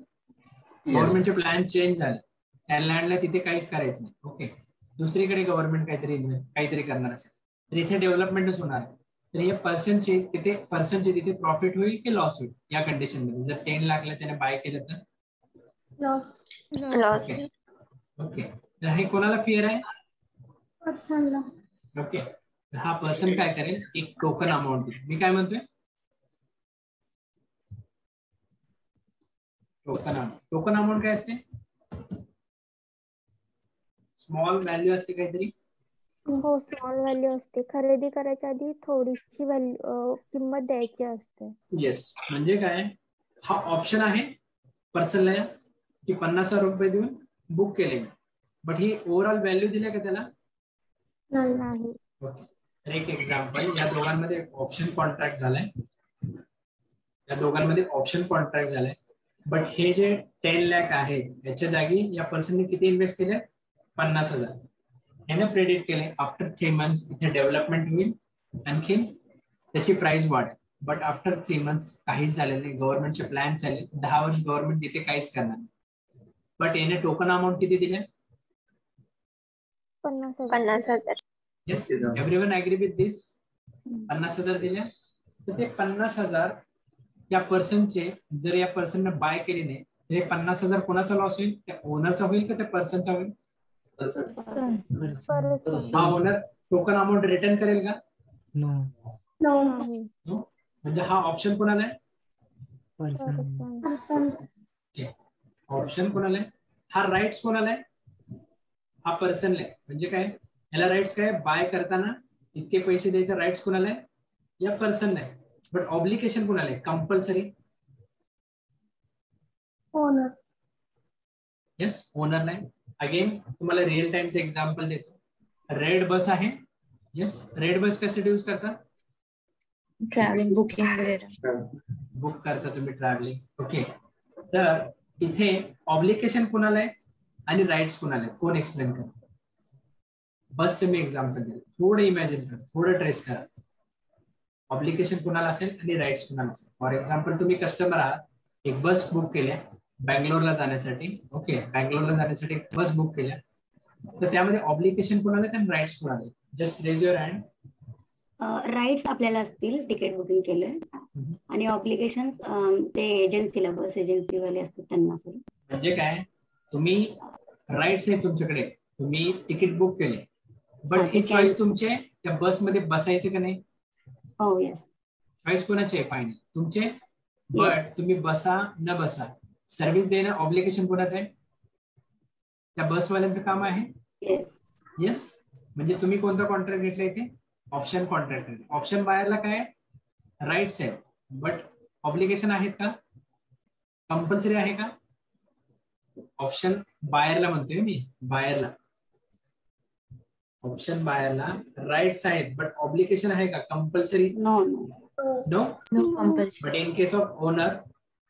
गव्हर्नमेंटचे प्लॅन चेंज झाले, त्या लँडला तिथे काहीच करायचं नाही. ओके. दुसरीकडे गव्हर्नमेंट काहीतरी करणार असेल तर इथे डेव्हलपमेंटच होणार आहे. तर हे पर्सनचे तिथे प्रॉफिट होईल की लॉस होईल या कंडिशन मध्ये? जर 10 लाखला त्याने बाय केलं तर लॉस. ओके. तर हे कोणाला फिअर आहे? पर्सनला. ओके. हा पर्सन काय करेल? एक टोकन अमाऊंट. मी काय म्हणतोय? टोकन अमाऊंट काय असते? स्मॉल व्हॅल्यू असते काहीतरी. हो, स्मॉल व्हॅल्यू असते. खरेदी करायच्या आधी थोडीशी किंमत द्यायची असते. येस. म्हणजे काय? हा ऑप्शन आहे पर्सनला की 50,000 रुपये देऊन बुक केले, बट ही ओव्हरऑल व्हॅल्यू दिली का त्याला? नाही. ओके. तर एक एक्झाम्पल, या दोघांमध्ये ऑप्शन कॉन्ट्रॅक्ट झालाय. बट हे जे 10 लाख आहे याच्या जागी या पर्सनने किती इन्व्हेस्ट केले? 50,000. याने प्रेडिक्ट केले आफ्टर 3 months इथे डेव्हलपमेंट होईल, आणखी त्याची प्राइस वाढेल. बट आफ्टर 3 months काहीच झालेलं नाही. गव्हर्नमेंटचे प्लॅन चालले, 10 वर्ष गव्हर्नमेंट तिथे काहीच करणार नाही. बट याने टोकन अमाऊंट किती दिले? 50,000. येस. एव्हरीवन ऍग्री विथ दिस? 50,000 दिले. तर ते 50,000 या पर्सनचे, जर या पर्सनने बाय केले नाही तर हे 50,000 कोणाचा लॉस होईल? त्या ओनरचा होईल का त्या पर्सनचा होईल? हा ओनर टोकन अमाऊंट रिटर्न करेल का? म्हणजे हा ऑप्शन कोणाला आहे? ऑप्शन कोणाला आहे? हा राईट्स कोणाला आहे? हा पर्सनल आहे. म्हणजे काय, याला राईट्स काय, बाय करताना इतके पैसे द्यायचे राईट्स कुणाला आहे, या पर्सनला आहे. बट ऑब्लिगेशन कुणाला आहे, कंपल्सरी ओनर. येस, ओनरला आहे. अगेन तुम्हाला रिअल टाइमचं एक्झाम्पल देतो. रेड बस आहे. येस, रेड बस कशासाठी यूज करता, ट्रॅव्हलिंग बुकिंग वगैरे. बुक करता तुम्ही ट्रॅव्हलिंग. ओके, तर इथे ऑब्लिगेशन कुणाला आहे आणि राईट्स कुणाला आहे, कोण एक्सप्लेन करा. बसचं मी एक्झाम्पल दिलं, थोडं इमॅजिन करा, थोडं ट्रेस करा. ऑब्लिगेशन कुणाला असेल आणि राईट्स कुणाला असेल. फॉर एक्झाम्पल तुम्ही कस्टमर आहात, एक बस बुक केल्या बँगलोरला जाण्यासाठी. ओके, बँगलोरला जाण्यासाठी एक बस बुक केल्या, तर त्यामध्ये ऑब्लिगेशन कुणाला आहे आणि राईट्स कुणाला आहे. Just raise your hand. Rights आपल्याला असतील तिकीट बुकिंग केलंय, आणि ऑब्लिगेशन्स ते एजन्सीला, बस एजन्सीवाले असतात त्यांना असेल. म्हणजे काय, तुम्ही राईट्स आहे तुमच्याकडे, तुम्ही तिकीट बुक केले, बट ही चॉईस तुमचे त्या बसमध्ये बसायचे का नाही. हो, येस. चॉईस कोणाचे आहे, फायनल तुमचे. बट तुम्ही बसा न बसा, सर्व्हिस देणं ऑब्लिगेशन कोणाचं आहे, त्या बसवाल्यांचं काम आहे. येस. येस, म्हणजे तुम्ही कोणता कॉन्ट्रॅक्ट घेतला इथे, ऑप्शन कॉन्ट्रॅक्ट. ऑप्शन बायरला काय राईट्स आहेत, बट ऑब्लिगेशन आहेत का, कंपल्सरी आहे का. ऑप्शन बायरला म्हणतोय मी, बायरला, ऑप्शन बायरला राईट्स आहेत, बट ऑब्लिगेशन आहे का, compulsory. No no compulsory. But in case of owner,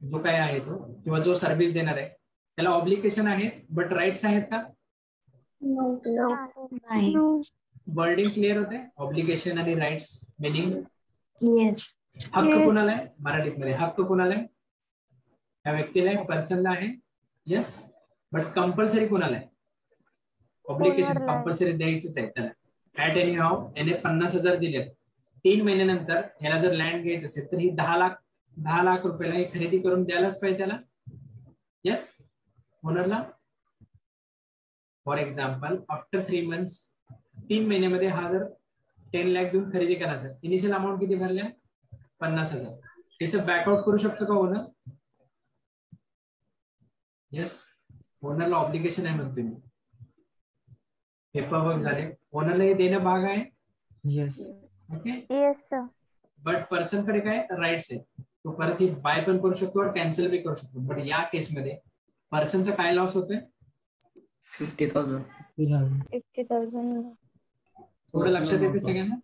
जो काय आहे तो किंवा जो सर्व्हिस देणार आहे, त्याला ऑब्लिगेशन आहेत, बट राईट्स आहेत का. वर्डिंग क्लिअर होते, ऑब्लिगेशन आणि राईट्स मिनिंग. येस. हक्क कुणाला आहे, मराठीमध्ये हक्क कुणाला आहे, त्या व्यक्तीला आहे, पर्सनला आहे. येस, बट कंपल्सरी कुणाला आहे, ऑब्लिगेशन कंपल्सरी द्यायचंच आहे त्याला. ऍट एनी हाऊ याने 50,000 दिले, 3 महिन्यानंतर ह्याला जर लँड घ्यायचं असेल तर ही 10 लाख रुपयाला ही खरेदी करून द्यायलाच पाहिजे त्याला. येस, ओनरला. फॉर एक्झाम्पल आफ्टर 3 मंथ्स, 3 महिन्यामध्ये हा जर 10 लाख देऊन खरेदी करायचं, इनिशियल अमाऊंट किती भरल्या, 50,000. तिथं बॅकआउट करू शकतो का ओनर. येस, ओनरला ऑब्लिगेशन आहे म्हणतो मी. पेपर वर्क झाले, ओनरला हे देणं भाग आहे. Yes. Okay. Yes. But person कडे काय राईट्स आहे, तो परत ही बाय पण करू शकतो और कॅन्सल बी करू शकतो. बट या केसमध्ये पर्सनचा काय लॉस होतोय, 50,000. 50,000. थोडं लक्षात येते सगळ्यांना.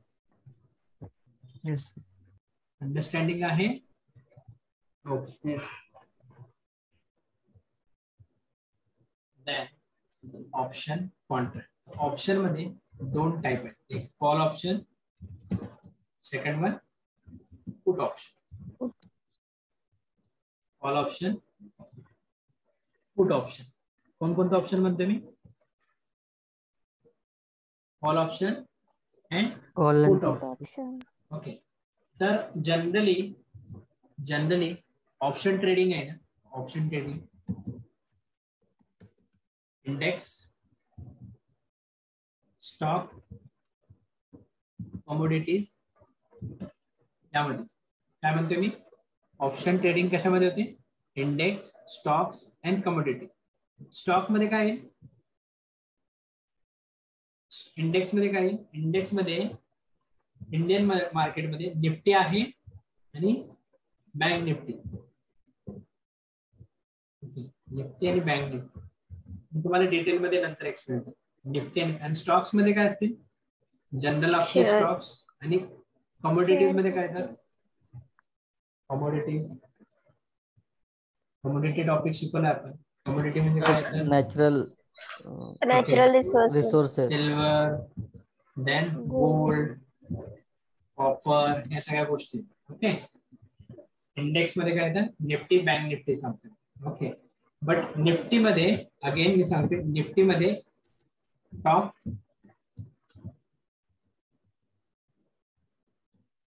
येस. अंडरस्टँडिंग आहे. ओके. Option contract. ऑप्शन मध्ये 2 टाइप आहेत, एक call option, second one put option. Call option, put option. कोणकोणतं ऑप्शन म्हणते मी, call option and put option. Okay, तर जनरली ऑप्शन ट्रेडिंग आहे ना, option trading index, stock, commodities, यामध्ये काय म्हणते मी, ऑप्शन ट्रेडिंग कशामध्ये होते, index, stocks and commodity. Stock मध्ये काय आहे, इंडेक्स मध्ये काय आहे, इंडेक्स मध्ये इंडियन मार्केटमध्ये निफ्टी आहे आणि बँक निफ्टी. निफ्टी आणि बँक निफ्टी तुम्हाला डिटेल मध्ये नंतर एक्सप्लेन करतो. निफ्टी आणि स्टॉक्स मध्ये काय असतील, जनरल आपले स्टॉक्स, आणि कमोडिटीज मध्ये काय येतात, कमोडिटी टॉपिक शिकवला आपण. कमोडिटी म्हणजे काय येतात, natural resources, silver, then gold, copper, या सगळ्या गोष्टी. ओके. इंडेक्स मध्ये काय येतात, निफ्टी, बँक निफ्टी सांगतात. ओके. बट निफ्टी मध्ये अगेन मी सांगते, निफ्टी मध्ये टॉप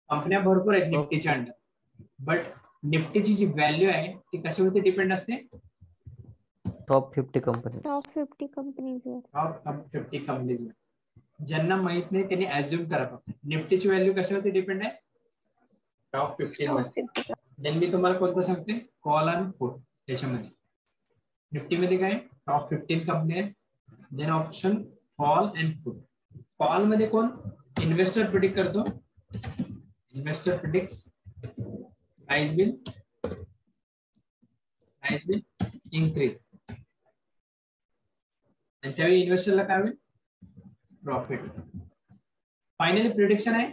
कंपन्या भरपूर आहेत निफ्टीच्या अंडर, बट निफ्टीची जी व्हॅल्यू आहे ती कशावरती डिपेंड असते, टॉप 50 कंपनीज. टॉप 50 कंपनीजवर. Top 50 companies. ज्यांना माहित नाही त्यांनी ऍज्युम करा फक्त. निफ्टीची व्हॅल्यू कशावरती डिपेंड आहे, टॉप 50 मध्ये. देन मी तुम्हाला कोणतं सांगते, कॉल आणि पुट. त्याच्यामध्ये निफ्टी मध्ये काय टॉप 15 कंपनी आहेत, then option call and put. Call मध्ये कोण? इन्व्हेस्टर प्रिडिक्ट करतो. Investor predicts price will increase. आणि त्यावेळी इन्व्हेस्टरला काय होईल? प्रॉफिट. फायनली प्रिडिक्शन आहे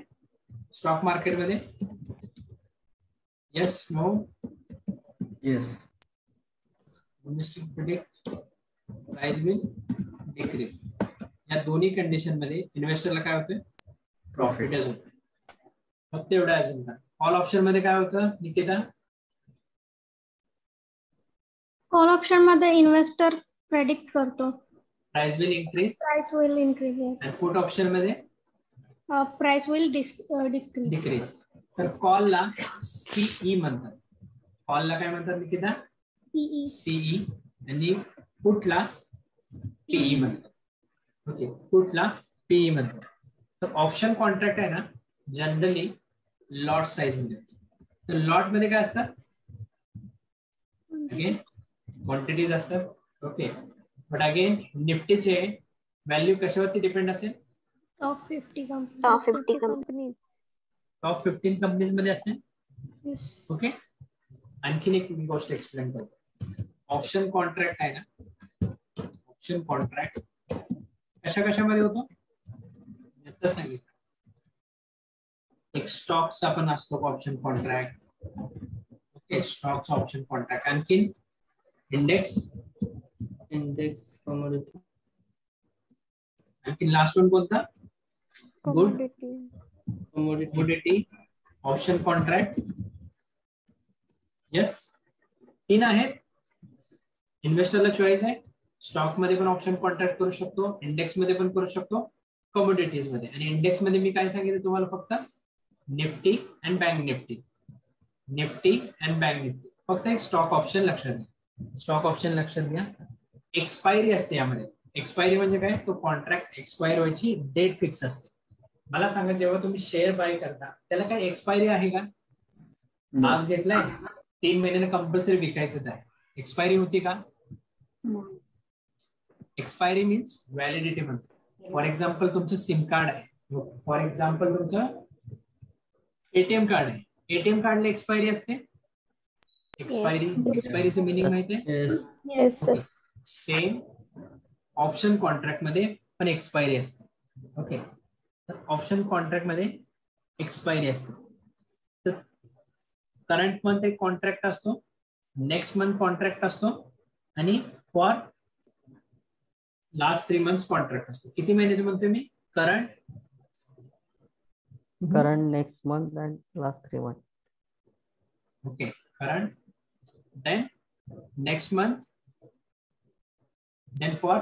स्टॉक मार्केट मध्ये. Yes, no? Yes. Investor predict price will decrease. या दोन्ही कंडिशन मध्ये इन्व्हेस्टरला काय होतं? प्रॉफिटच होतं. फक्त एवढं अजून का. ऑल ऑप्शन मध्ये काय होतं निकिता? कॉल ऑप्शन मध्ये इन्व्हेस्टर प्रेडिक्ट करतो. Price will increase. Price will increase. Yes. आणि पुट ऑप्शन मध्ये प्राइस विल डिक्रीज. तर कॉलला सीई म्हणतात. कॉलला काय म्हणतात निकिता? सीई. आणि पुटला पीई म्हणतात. ओके, पुटला पीई म्हणतात. तर ऑप्शन कॉन्ट्रॅक्ट आहे ना जनरली लॉट साइज मध्ये. तर लॉट मध्ये काय असतात? अगेन क्वांटिटीज असतात. ओके, बट अगेन निफ्टीचे व्हॅल्यू कशावरती डिपेंड असेल? Top 50 company. टॉप 15 कंपनीज मध्ये असेल. Yes. ओके, आणखीन एक गोष्ट एक्सप्लेन करतो. ऑप्शन कॉन्ट्रॅक्ट आहे ना, ऑप्शन कॉन्ट्रॅक्ट कशामध्ये होतो? आता सांगितलं. एक स्टॉक्सचा पण असतो option contract. Okay, stocks option contract. आणखीन इंडेक्स कमोडिटी. आणखी लास्ट वन कोणता? Commodity option contract. येस, 3 आहेत. इन्व्हेस्टरला चॉईस आहे. स्टॉक मध्ये पण ऑप्शन कॉन्ट्रॅक्ट करू शकतो, इंडेक्स मध्ये पण करू शकतो, कमोडिटीज मध्ये. आणि इंडेक्स मध्ये मी काय सांगितलं तुम्हाला? फक्त Nifty and bank Nifty. Nifty and bank Nifty. फक्त एक स्टॉक ऑप्शन लक्षात घ्या. स्टॉक ऑप्शन लक्षात घ्या. एक्सपायरी असते यामध्ये. एक्सपायरी म्हणजे काय? तो कॉन्ट्रॅक्ट एक्सपायर व्हायची डेट फिक्स असते. मला सांगा, जेव्हा तुम्ही शेअर बाय करता त्याला काय एक्सपायरी आहे का? आज घेतलाय 3 महिन्याने कंपल्सरी विकायचंच आहे. एक्सपायरी होती का? एक्सपायरी मीन्स व्हॅलिडिटी म्हणतो. फॉर एक्झाम्पल तुमचं सिम कार्ड आहे. फॉर एक्झाम्पल तुमचं एटीएम कार्ड आहे. एटीएम कार्डला एक्सपायरी असते. एक्सपायरीचं मिनिंग माहिती आहे? सेम ऑप्शन कॉन्ट्रॅक्ट मध्ये पण एक्सपायरी असते. ओके, तर ऑप्शन कॉन्ट्रॅक्ट मध्ये एक्सपायरी असते. तर करंट मंथ एक कॉन्ट्रॅक्ट असतो, नेक्स्ट मंथ कॉन्ट्रॅक्ट असतो, आणि फॉर लास्ट 3 months कॉन्ट्रॅक्ट असतो. किती महिन्याचे म्हणतोय मी? Current, next month and last 3 months. Okay, current, then next month, then far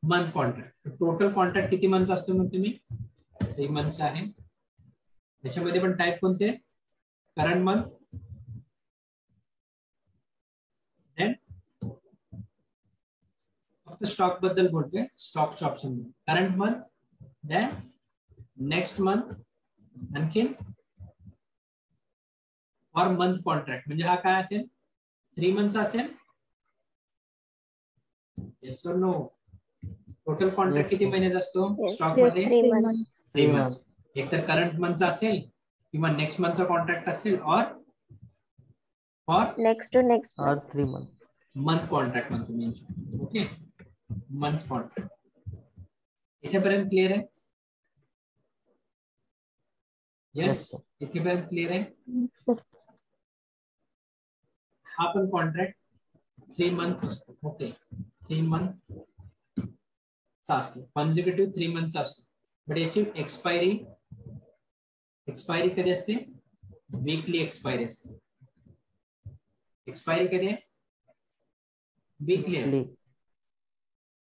month contract. Total contract किती मंथ असतो म्हणतो मी? 3 months आहे. त्याच्यामध्ये पण टाइप कोणते? करंट मंथ, देन फक्त स्टॉक बद्दल बोलतोय. Stock option current month, then next month, आणखीन फॉर मंथ कॉन्ट्रॅक्ट. म्हणजे हा काय असेल? 3 months असेल. येस और नो? टोटल कॉन्ट्रॅक्ट किती महिन्याचा असतो स्टॉक मध्ये? 3 months. एक तर करंट मंथचा असेल किंवा नेक्स्ट मंथचा कॉन्ट्रॅक्ट असेल, or for next to next or 3 months. Month contract म्हणतो मी. Okay, month contract. इथेपर्यंत क्लिअर आहे? येस, इथेपर्यंत क्लिअर आहे? हा पण कॉन्ट्रॅक्ट 3 months असतो. ओके, 3 months असतो. कॉन्झिक्युटिव्ह 3 months असतो. बट याची एक्सपायरी कधी असते? वीकली एक्सपायरी असते. एक्सपायरी कधी आहे? वीकली आहे.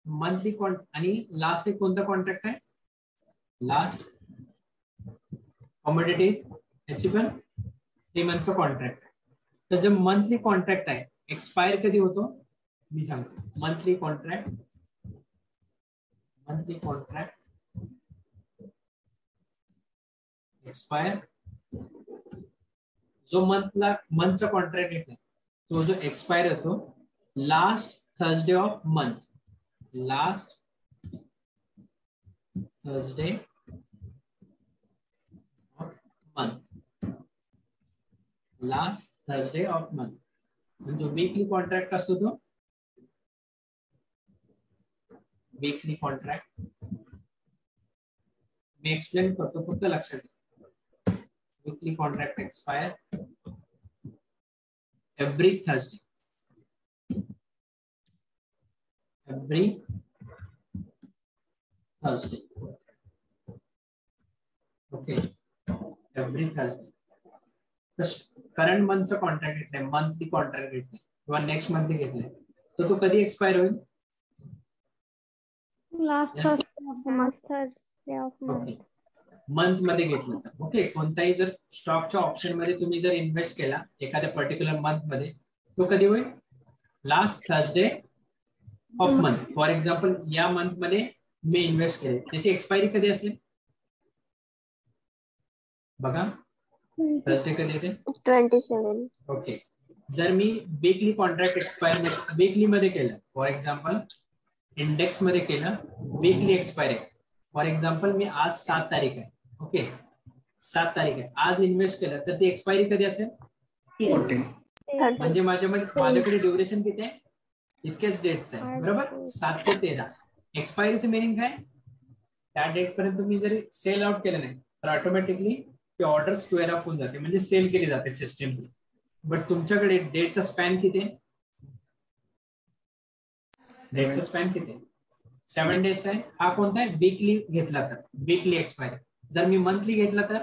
मंथली आणि लास्ट एक कोणता कॉन्ट्रॅक्ट आहे? Last commodities. याची पण 3 months कॉन्ट्रॅक्ट. तर जो मंथली कॉन्ट्रॅक्ट आहे एक्सपायर कधी होतो मी सांगतो. मंथली कॉन्ट्रॅक्ट एक्सपायर, जो मंथचा कॉन्ट्रॅक्ट घेतला तो जो एक्सपायर होतो last Thursday of month. Last Thursday of month. Last Thursday of month. म्हणजे वीकली कॉन्ट्रॅक्ट असतो तो वीकली कॉन्ट्रॅक्ट मी एक्सप्लेन करतो फक्त लक्षात ठेवा. Weekly contract expire every Thursday. Every Thursday. Okay every Thursday. Current मंथचं कॉन्ट्रॅक्ट घेतलंय मंथली कॉन्ट्रॅक्ट घेतलंय किंवा नेक्स्ट मंथली घेतलंय तर तो कधी एक्सपायर होईल. Last Thursday of month. Month मध्ये घेतलं तर ओके. कोणताही जर स्टॉकच्या ऑप्शन मध्ये तुम्ही जर इन्व्हेस्ट केला एखाद्या पर्टिक्युलर मंथ मध्ये तो कधी होईल. Last Thursday of month. For example या मंथ मध्ये मी इन्व्हेस्ट केले त्याची एक्सपायरी कधी असेल बघा. थर्सडे कधी येते 27. ओके. जर मी वीकली कॉन्ट्रॅक्ट एक्सपायर वीकली मध्ये केलं फॉर एक्झाम्पल इंडेक्स मध्ये केलं वीकली एक्सपायर आहे. फॉर एक्झाम्पल मी आज 7 तारीख आहे ओके 7 तारीख आहे आज इन्व्हेस्ट केलं तर ती एक्सपायरी कधी असेल. 14. म्हणजे माझ्याकडे ड्युरेशन किती आहे इतकेच डेटचं आहे बरोबर 7 ते 13. एक्सपायरीचं मिनिंग काय त्या डेट पर्यंत तुम्ही जरी सेल आउट केलं नाही तर ऑटोमॅटिकली ती ऑर्डर स्क्वेअर अप होऊन जाते म्हणजे सेल केली जाते सिस्टम. बट तुमच्याकडे डेटचा स्पॅन किती आहे. डेटचा स्पॅन किती आहे 7 डेज आहे. हा कोणता आहे वीकली घेतला तर वीकली एक्सपायर. जर मी मंथली घेतला तर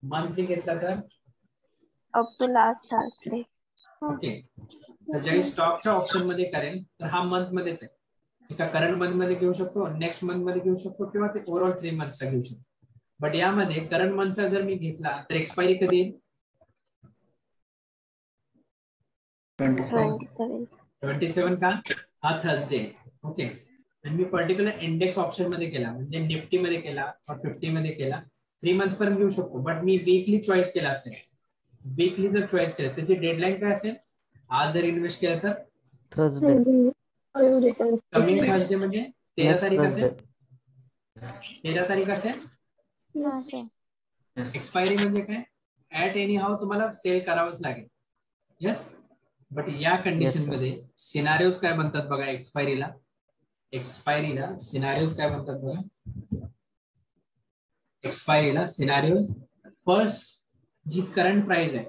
मंथली घेतला तर up to last Thursday. Okay. तर ज्यावेळी स्टॉकच्या ऑप्शन मध्ये करेल तर हा मंथ मध्येच आहे. एका करंट मंथ मध्ये घेऊ शकतो नेक्स्ट मंथ मध्ये घेऊ शकतो किंवा ते ओव्हरऑल 3 मंथचा घेऊ शकतो. बट यामध्ये करंट मंथचा जर मी घेतला तर एक्सपायरी कधी येईल 27 का हा थर्सडे ओके. आणि मी पर्टिक्युलर इंडेक्स ऑप्शन मध्ये केला म्हणजे निफ्टी मध्ये केला 50 मध्ये केला 3 मंथ्स पर्यंत घेऊ शकतो. बट मी वीकली चॉईस केला असेल वीकली जर चॉईस केलं त्याची डेडलाईन काय असेल. आज जर इन्व्हेस्ट केलं तर थर्सडे. कमिंग थर्सडे म्हणजे 13 तारीख असेल 13 तारीख असेल. एक्सपायरी म्हणजे काय ऍट एनी हाऊ तुम्हाला सेल करावंच लागेल. येस. बट या कंडिशन मध्ये सिनारिओज काय म्हणतात बघा. एक्सपायरीला सिनारिओज काय म्हणतात बघा. एक्सपायरीला सिनारिओज फर्स्ट जी करंट प्राइस आहे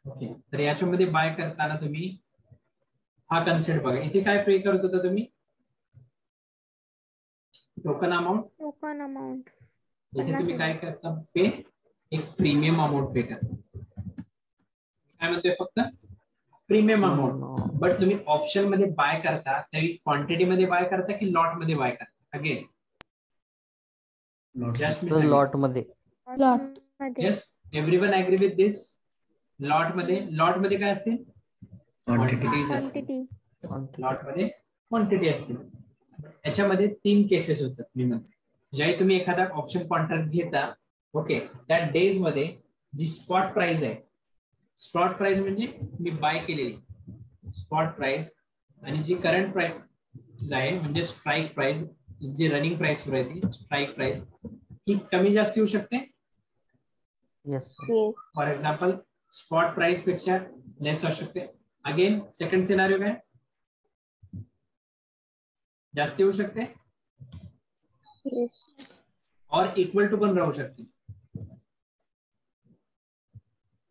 ओके तर याच्यामध्ये बाय करताना तुम्ही हा कन्सेप्ट बघा. इथे काय पे करत होता तुम्ही टोकन अमाऊंट. इथे तुम्ही काय करता पे एक प्रीमियम अमाऊंट पे करता. काय म्हणतोय फक्त प्रीमियम अमाऊंट. बट तुम्ही ऑप्शन मध्ये बाय करता त्यावेळी क्वांटिटी मध्ये बाय करता की लॉट मध्ये बाय करता. अगेन लॉट मध्ये. Yes everyone agree with this. Lot मध्ये काय असते क्वांटिटीज असते. लॉट मध्ये क्वांटिटी असते. याच्यामध्ये 3 केसेस होतात मी म्हणतो. ज्यावेळी तुम्ही एखादा ऑप्शन कॉन्ट्रॅक्ट घेता ओके त्या डेज मध्ये जी स्पॉट प्राइस आहे स्पॉट प्राइस म्हणजे मी बाय केलेली स्पॉट प्राइस आणि जी करंट प्राइस आहे म्हणजे स्ट्राईक प्राइस जी रनिंग प्राइस सुरू आहे ती स्ट्राईक प्राइस ही कमी जास्त येऊ शकते. फॉर एक्झाम्पल स्पॉट प्राइस पेक्षा लेस असू शकते. अगेन सेकंड सिनारिओ काय जास्त येऊ शकते और इक्वल टू पण राहू शकते.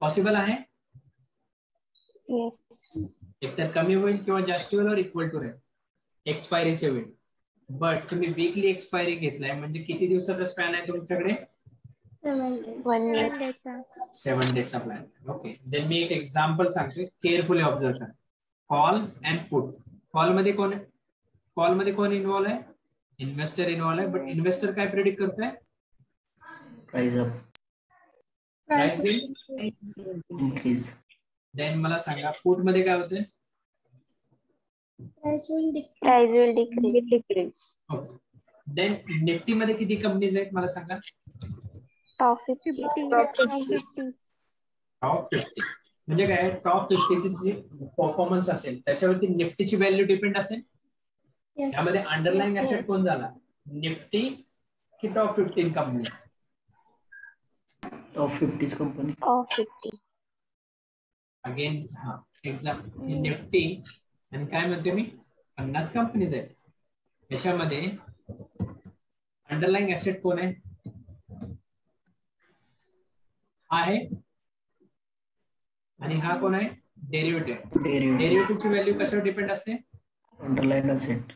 पॉसिबल आहे एकतर कमी होईल किंवा जास्त होईल और इक्वल टू राहील एक्सपायरीच्या वेळी. बट तुम्ही वीकली एक्सपायरी घेतलाय म्हणजे किती दिवसाचा स्पॅन आहे तुमच्याकडे 7 डेजचा प्लॅन. ओके देन मी एक एक्झाम्पल सांगतोय केअरफुली ऑब्झर्व करा. Call and put. कॉल मध्ये कोण इन्व्हॉल्व आहे इन्व्हेस्टर इन्व्हॉल्व आहे. बट इन्व्हेस्टर काय प्रेडिक्ट करतोय प्राइस अप इनक्रीज. देन मला सांगा पुट मध्ये काय होतंय price will decrease. Okay then Nifty मध्ये किती कंपनीज आहेत मला सांगा. टॉप 50. टॉप 50 म्हणजे काय टॉप 50 ची जी परफॉर्मन्स असेल त्याच्यावरती निफ्टीची व्हॅल्यू डिपेंड असेल. त्यामध्ये अंडरलाईन ऍसेट कोण झाला, निफ्टी की top 15 company? Top 50 company. Top 50. Again हा एक्झाम्पल निफ्टी आणि काय म्हणते मी 50 कंपनीज आहेत. याच्यामध्ये अंडरलाईन ऍसेट कोण आहे, हा आहे आणि हा कोण आहे, डेरिव्हेटिव्ह. डेरिव्हेटिव्हची व्हॅल्यू कशावर डिपेंड असते, अंडरलाईन असेट.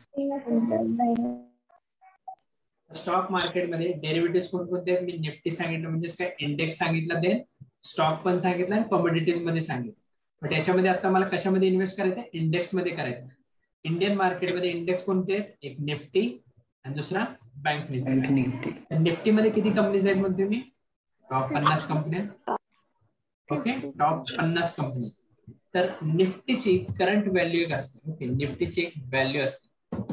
स्टॉक मार्केटमध्ये डेरिव्हेटिव्ह कोणकोणते आहेत, मी निफ्टी सांगितलं म्हणजेच काय, इंडेक्स सांगितलं, देन स्टॉक पण सांगितलं आणि कमोडिटीज मध्ये सांगितलं. पण याच्यामध्ये आता मला कशामध्ये इन्व्हेस्ट करायचं, इंडेक्स मध्ये करायचं. इंडियन मार्केटमध्ये इंडेक्स कोणते आहेत, एक निफ्टी आणि दुसरा बँक निफ्टी. निफ्टी मध्ये किती कंपनीज आहेत म्हणते मी, top 50 company. Okay, top 50 company. तर निफ्टीची करंट व्हॅल्यू एक असते. ओके, निफ्टीची एक व्हॅल्यू असते.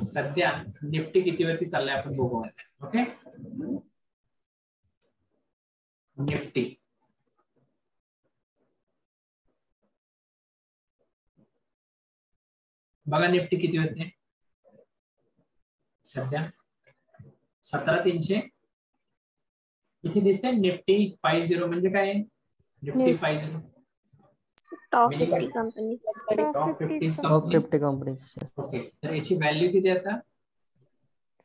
सध्या निफ्टी कितीवरती चाललाय आपण बघू. ओके, निफ्टी बघा, निफ्टी कितीवरती सध्या 17,300. इथे दिसते निफ्टी 50 म्हणजे काय, Nifty 50 top 50 company. Top 50 company. Okay, तर याची व्हॅल्यू किती आता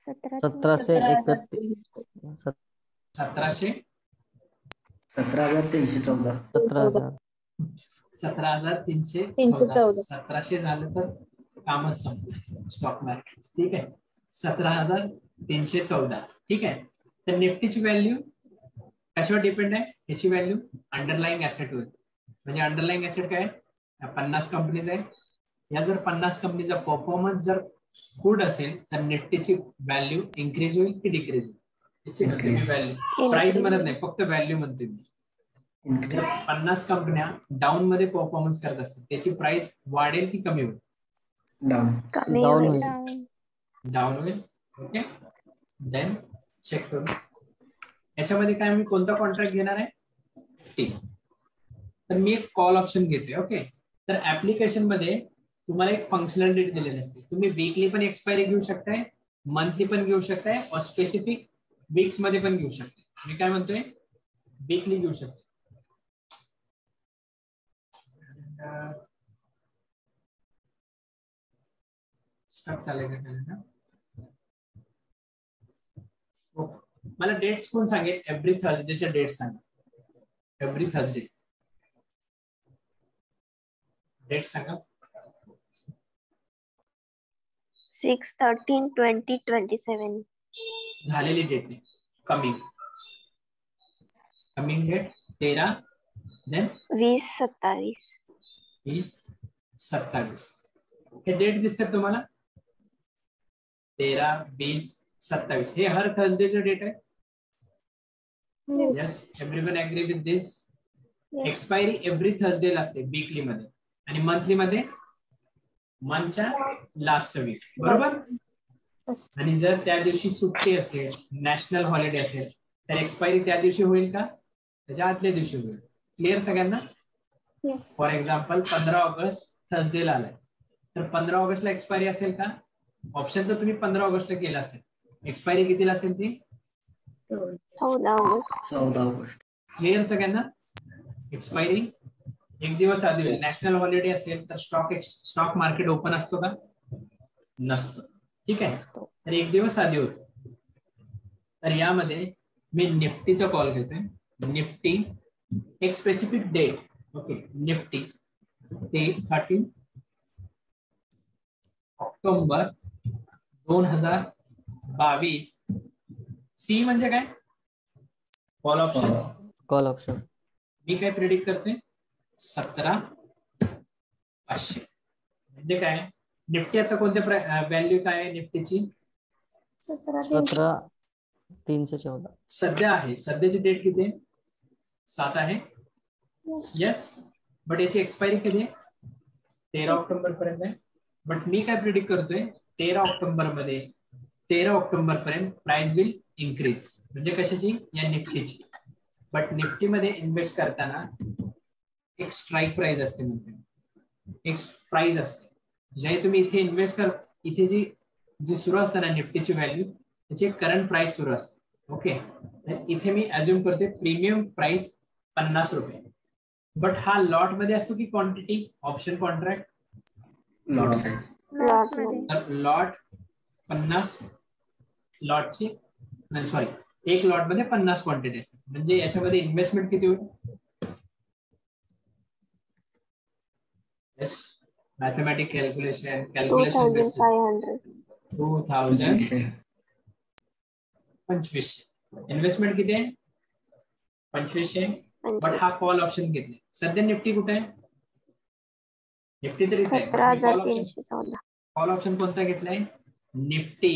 17,314. 17,314. 17,314 झालं तर कामच संपलं स्टॉक मार्केट. ठीक आहे, 17,314. ठीक आहे, तर निफ्टीची व्हॅल्यू कशावर डिपेंड आहे, याची व्हॅल्यू अंडरलाईन ऍसेट वर. म्हणजे अंडरलाईन ऍसेट काय, 50 कंपनीज आहे. या जर 50 कंपनीचा परफॉर्मन्स जर गुड असेल तर निफ्टीची व्हॅल्यू इन्क्रीज होईल की डिक्रीज होईल, याची व्हॅल्यू. प्राइस म्हणत नाही, फक्त व्हॅल्यू म्हणते मी. जर 50 कंपन्या डाऊन मध्ये परफॉर्मन्स करत असतात, त्याची प्राइस वाढेल की कमी होईल, डाऊन होईल. ओके, देन चेक करू. याच्यामध्ये काय, मी कोणता कॉन्ट्रॅक्ट घेणार आहे, निफ्टी. तर मी एक कॉल ऑप्शन घेतोय. ओके, तर ऍप्लिकेशन मध्ये तुम्हाला एक फंक्शनॅलिटी दिलेली असते. तुम्ही वीकली पण एक्सपायरी घेऊ शकताय, मंथली पण घेऊ शकताय, और स्पेसिफिक वीक्स मध्ये पण घेऊ शकताय. मी काय म्हणतोय, वीकली घेऊ शकतो. स्टॉक चालेल का, मला डेट्स कोण सांगेल, एव्हरी थर्सडेच्या डेट्स सांगा. एव्हरी थर्सडे डेट सांगा. 6/13/2027 झालेली डेट नाही, कमिंग डेट 13, देन 20/27. 20/27. हे डेट दिसतात तुम्हाला, 13, 20, 27. हे हर थर्सडेचे डेट आहे. Yes, everyone agree with this. Expiry every Thursday ला असते वीकली मध्ये, आणि मंथली मध्ये मंथच्या लास्ट वीक, बरोबर. आणि जर त्या दिवशी सुट्टी असेल, नॅशनल हॉलिडे असेल, तर एक्सपायरी त्या दिवशी होईल का, त्याच्या आदल्या दिवशी होईल. क्लिअर सगळ्यांना. फॉर एक्झाम्पल 15 ऑगस्ट थर्सडेला आलाय, तर 15 ऑगस्टला एक्सपायरी असेल का, ऑप्शन तर तुम्ही 15 ऑगस्टला केला असेल, एक्सपायरी कितीला असेल ती 14 ऑगस्ट. क्लिअर सगळ्यांना. एक्सपायरी एक दिवस आधी होईल. नॅशनल हॉलिडे असेल तर स्टॉक मार्केट ओपन असतो का, नसतो. ठीक आहे, तर एक दिवस आधी होतो. तर यामध्ये मी निफ्टीचा कॉल घेतोय. निफ्टी एक स्पेसिफिक डेट. ओके, निफ्टी ते 13 ऑक्टोबर 2022. सी म्हणजे काय, कॉल ऑप्शन. मी काय प्रेडिक्ट करते, 17,500. म्हणजे काय, निफ्टी आता कोणत्या व्हॅल्यू काय आहे निफ्टीची, 17,314 सध्या आहे. सध्याची डेट किती आहे, 7 आहे. येस, बट याची एक्सपायरी कधी आहे, 13 ऑक्टोबर पर्यंत आहे. बट मी काय प्रिडिक्ट करतोय, 13 ऑक्टोबर पर्यंत प्राइस विल इन्क्रीज. म्हणजे कशाची, या निफ्टीची. बट निफ्टीमध्ये इन्व्हेस्ट करताना एक स्ट्राईक प्राइस असते, म्हणते एक प्राइस असते. जे तुम्ही इथे इन्व्हेस्ट कर, इथे जी जी सुरू असते ना निफ्टीची व्हॅल्यू त्याची करंट प्राइस सुरू असते. ओके, इथे मी अज्युम करते प्रीमियम प्राइस 50 रुपये. बट हा लॉट मध्ये असतो की quantity option contract? Lot size. Lot मध्ये. लॉट 50 लॉटची सॉरी एक लॉट मध्ये 50 क्वांटिटी असते. म्हणजे याच्यामध्ये इन्व्हेस्टमेंट किती होईल? Yes, mathematic calculation 2500. इन्व्हेस्टमेंट किती आहे? 2500. बट हा कॉल ऑप्शन घेतले. सध्या निफ्टी कुठे आहे? निफ्टी तरी 17,314. कॉल ऑप्शन कोणता घेतलाय? निफ्टी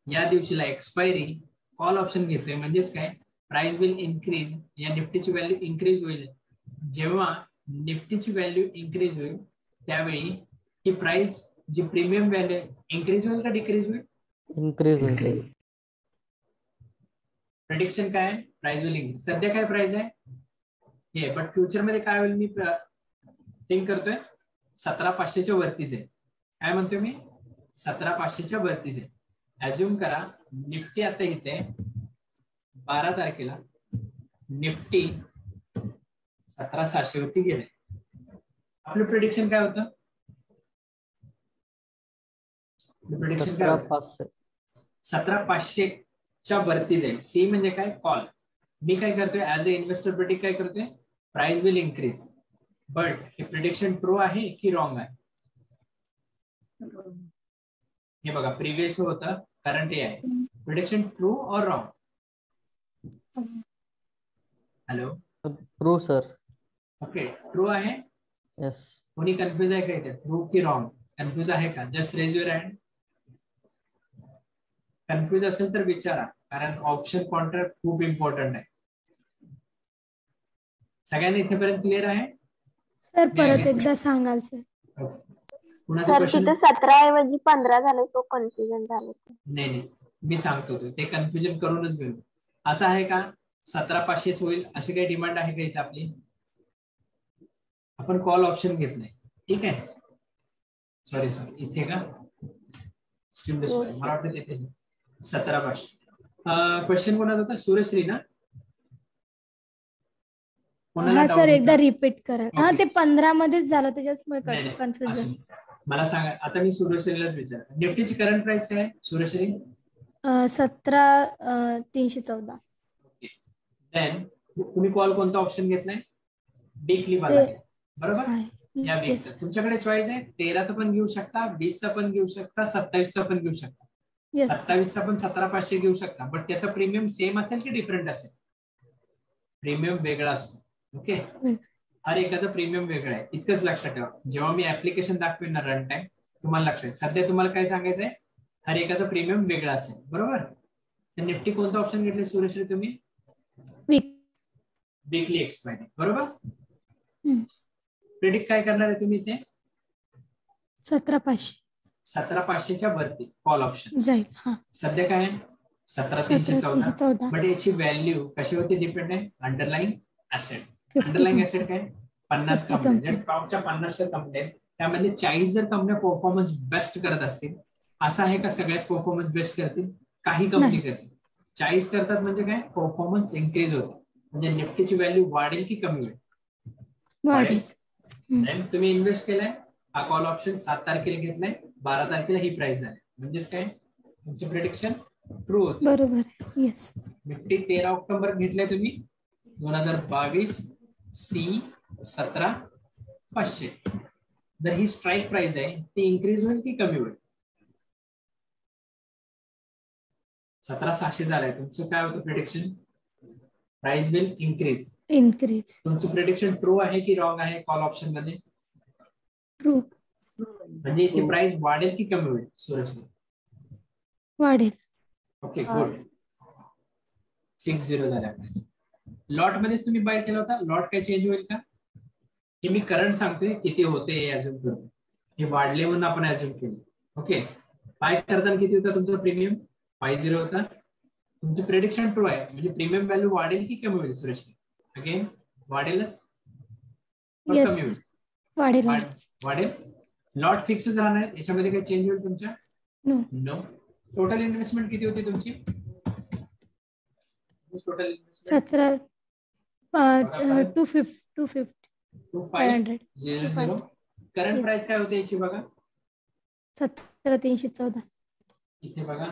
या दिवशीला एक्सपायरी कॉल ऑप्शन घेतोय. म्हणजेच काय, प्राइस विल इन्क्रीज, या निफ्टीची व्हॅल्यू इन्क्रीज होईल. जेव्हा निफ्टीची व्हॅल्यू इन्क्रीज होईल त्यावेळी ही प्राइस जी प्रीमियम व्हॅल्यू इन्क्रीज होईल का डिक्रीज होईल? इन्क्रीज होईल. प्रेडिक्शन काय आहे? Price will increase. सध्या काय प्राइस आहे हे, बट फ्युचर मध्ये काय होईल मी थिंक करतोय 17,500च्या वरतीच आहे. काय म्हणतोय मी? 17,500च्या वरतीच आहे. अज्युम करा निफ्टी आता इथे 12 तारखेला निफ्टी 17,700 वरती गेले. आपलं प्रेडिक्शन काय होतं? प्रेडिक्शन काय होतं? 17,500च्या वरती जाईल. सी म्हणजे काय? कॉल. मी काय करतोय ऍज अ इन्व्हेस्टर प्रेडिक्ट काय करतोय? Price will increase. बट हे प्रिडिक्शन ट्रू आहे की रॉंग आहे? हे बघा प्रिव्हियस होतं, करंट हे आहे. प्रिडिक्शन ट्रू और wrong? Hello, true sir. Okay, true आहे. येस. कोणी कन्फ्युज आहे का इथे? ट्रू की रॉंग? कन्फ्युज आहे का? Just raise your hand. Confuse असेल तर विचारा, कारण ऑप्शन कॉन्ट्रॅक्ट खूप इम्पॉर्टंट आहे. सगळ्यांनी इथेपर्यंत क्लिअर आहे? सर परत एकदा सांगाल सर. सर तिथे 17 ऐवजी 15 झालं, सो कन्फ्युजन झालं. नाही, मी सांगतो ते कन्फ्युजन करूनच घेऊ. असं आहे का 17,500 होईल अशी काही डिमांड आहे का इथे आपली? आपण कॉल ऑप्शन घेतलंय, ठीक आहे. सॉरी इथे का मला वाटतं तिथे 17,500. क्वेश्चन कोणाचा होता? सुरेश्री ना? हा सर एकदा रिपीट करा. हा ते 15 मध्येच झालं त्याच्यामुळे कन्फ्युजन. मला सांगा आता, मी सुरेश्रीलाच विचार, निफ्टीची करंट प्राइस काय आहे सुरेश्री? 17,314. ओके, देन तुम्ही कॉल कोणता ऑप्शन घेतलाय? वीकली वाला, बरोबर? या वीकचा तुमच्याकडे चॉईस आहे. 13चा पण घेऊ शकता, 20चा पण घेऊ शकता, 27चा पण घेऊ शकता. 27चा पण 17,500 घेऊ शकता. बट त्याचा प्रीमियम सेम असेल की डिफरंट असेल? प्रीमियम वेगळा असतो. ओके, हर एकाचा प्रीमियम वेगळा आहे. इतकंच लक्षात ठेवा. जेव्हा मी ऍप्लिकेशन दाखवेन ना रन टाइम, तुम्हाला लक्षात. सध्या तुम्हाला काय सांगायचंय? हर एकाचा प्रीमियम वेगळा असेल, बरोबर? तर निफ्टी कोणता ऑप्शन घेतले सुरेश्री तुम्ही? वीकली एक्सपायरी, बरोबर? प्रेडिक्ट काय करणार आहे तुम्ही इथे? 17,500. 17,500च्या वरती कॉल ऑप्शन जाईल. सध्या काय आहे? 17,314. बट याची व्हॅल्यू कशावरती डिपेंड आहे? Underline asset. अंडरलाईन ऍसेट काय? 50 कंपन्या, टॉपच्या 50 कंपन्या, त्यामध्ये 40 जर कंपन्या परफॉर्मन्स बेस्ट करत असतील, असं आहे का सगळ्याच परफॉर्मन्स बेस्ट करतील? काही कंपनी करतील. 40 करतात म्हणजे काय? परफॉर्मन्स इन्क्रीज होतो. म्हणजे निफ्टीची व्हॅल्यू वाढेल की कमी होईल? वाढेल. तुम्ही इन्व्हेस्ट केलाय, हा कॉल ऑप्शन 7 तारखेला घेतलाय, 12 तारखेला ही प्राइस झाली. म्हणजेच काय? तुमचे प्रेडिक्शन ट्रू होते. बरोबर. येस. निफ्टी 13 ऑक्टोबर घेतलाय तुम्ही 2022, सी 17,500. जर ही स्ट्राईक प्राइस आहे ती इन्क्रीज होईल की कमी होईल? 17,600 झालाय. तुमचं काय होतं प्रेडिक्शन? Price will increase. तुमचं प्रेडिक्शन ट्रू आहे की रॉंग आहे कॉल ऑप्शन मध्ये? ट्रू. म्हणजे इथे प्राइस वाढेल की कमी होईल सुरेश? वाढेल. Okay, good. 60 झाल्या. लॉट मध्येच तुम्ही बाय केला होता, लॉट काय चेंज होईल का? हे मी करंट सांगतोय किती होते हे अज्युम करतो. हे वाढले म्हणून आपण अज्युम केलं. ओके, बाय करताना किती होता तुमचा प्रीमियम? 50 होता. तुमचं प्रेडिक्शन ट्रू आहे म्हणजे प्रीमियम व्हॅल्यू वाढेल की कमी होईल सुरेश? अगेन वाढेलच, कमी होईल? वाढेल. लॉट फिक्सच राहणार, याच्यामध्ये काही चेंज होईल तुमच्या? नो. टोटल इन्व्हेस्टमेंट किती होती तुमची? Total investment 500. करंट प्राइस काय होते याची बघा? 17,314. इथे बघा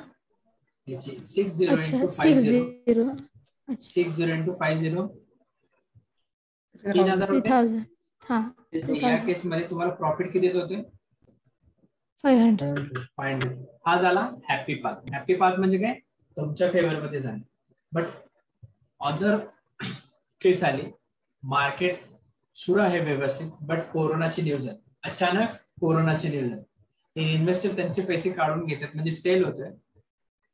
याची 60 अच्छा, into 60. 60 into 50 3,000 होते. 3,000. हा, या 2,000. केस मध्ये तुम्हाला प्रॉफिट कितीच होते? 500. 500. हा झाला हॅपी पाथ. हॅपी पाथ म्हणजे काय? तुमच्या फेवर मध्ये झाले. बट अदर केस आली, मार्केट सुरू आहे व्यवस्थित, बट कोरोनाची न्यूज आहे. अचानक कोरोनाची न्यूज आहे. ते इन्व्हेस्टर त्यांचे पैसे काढून घेतात, म्हणजे सेल होतोय.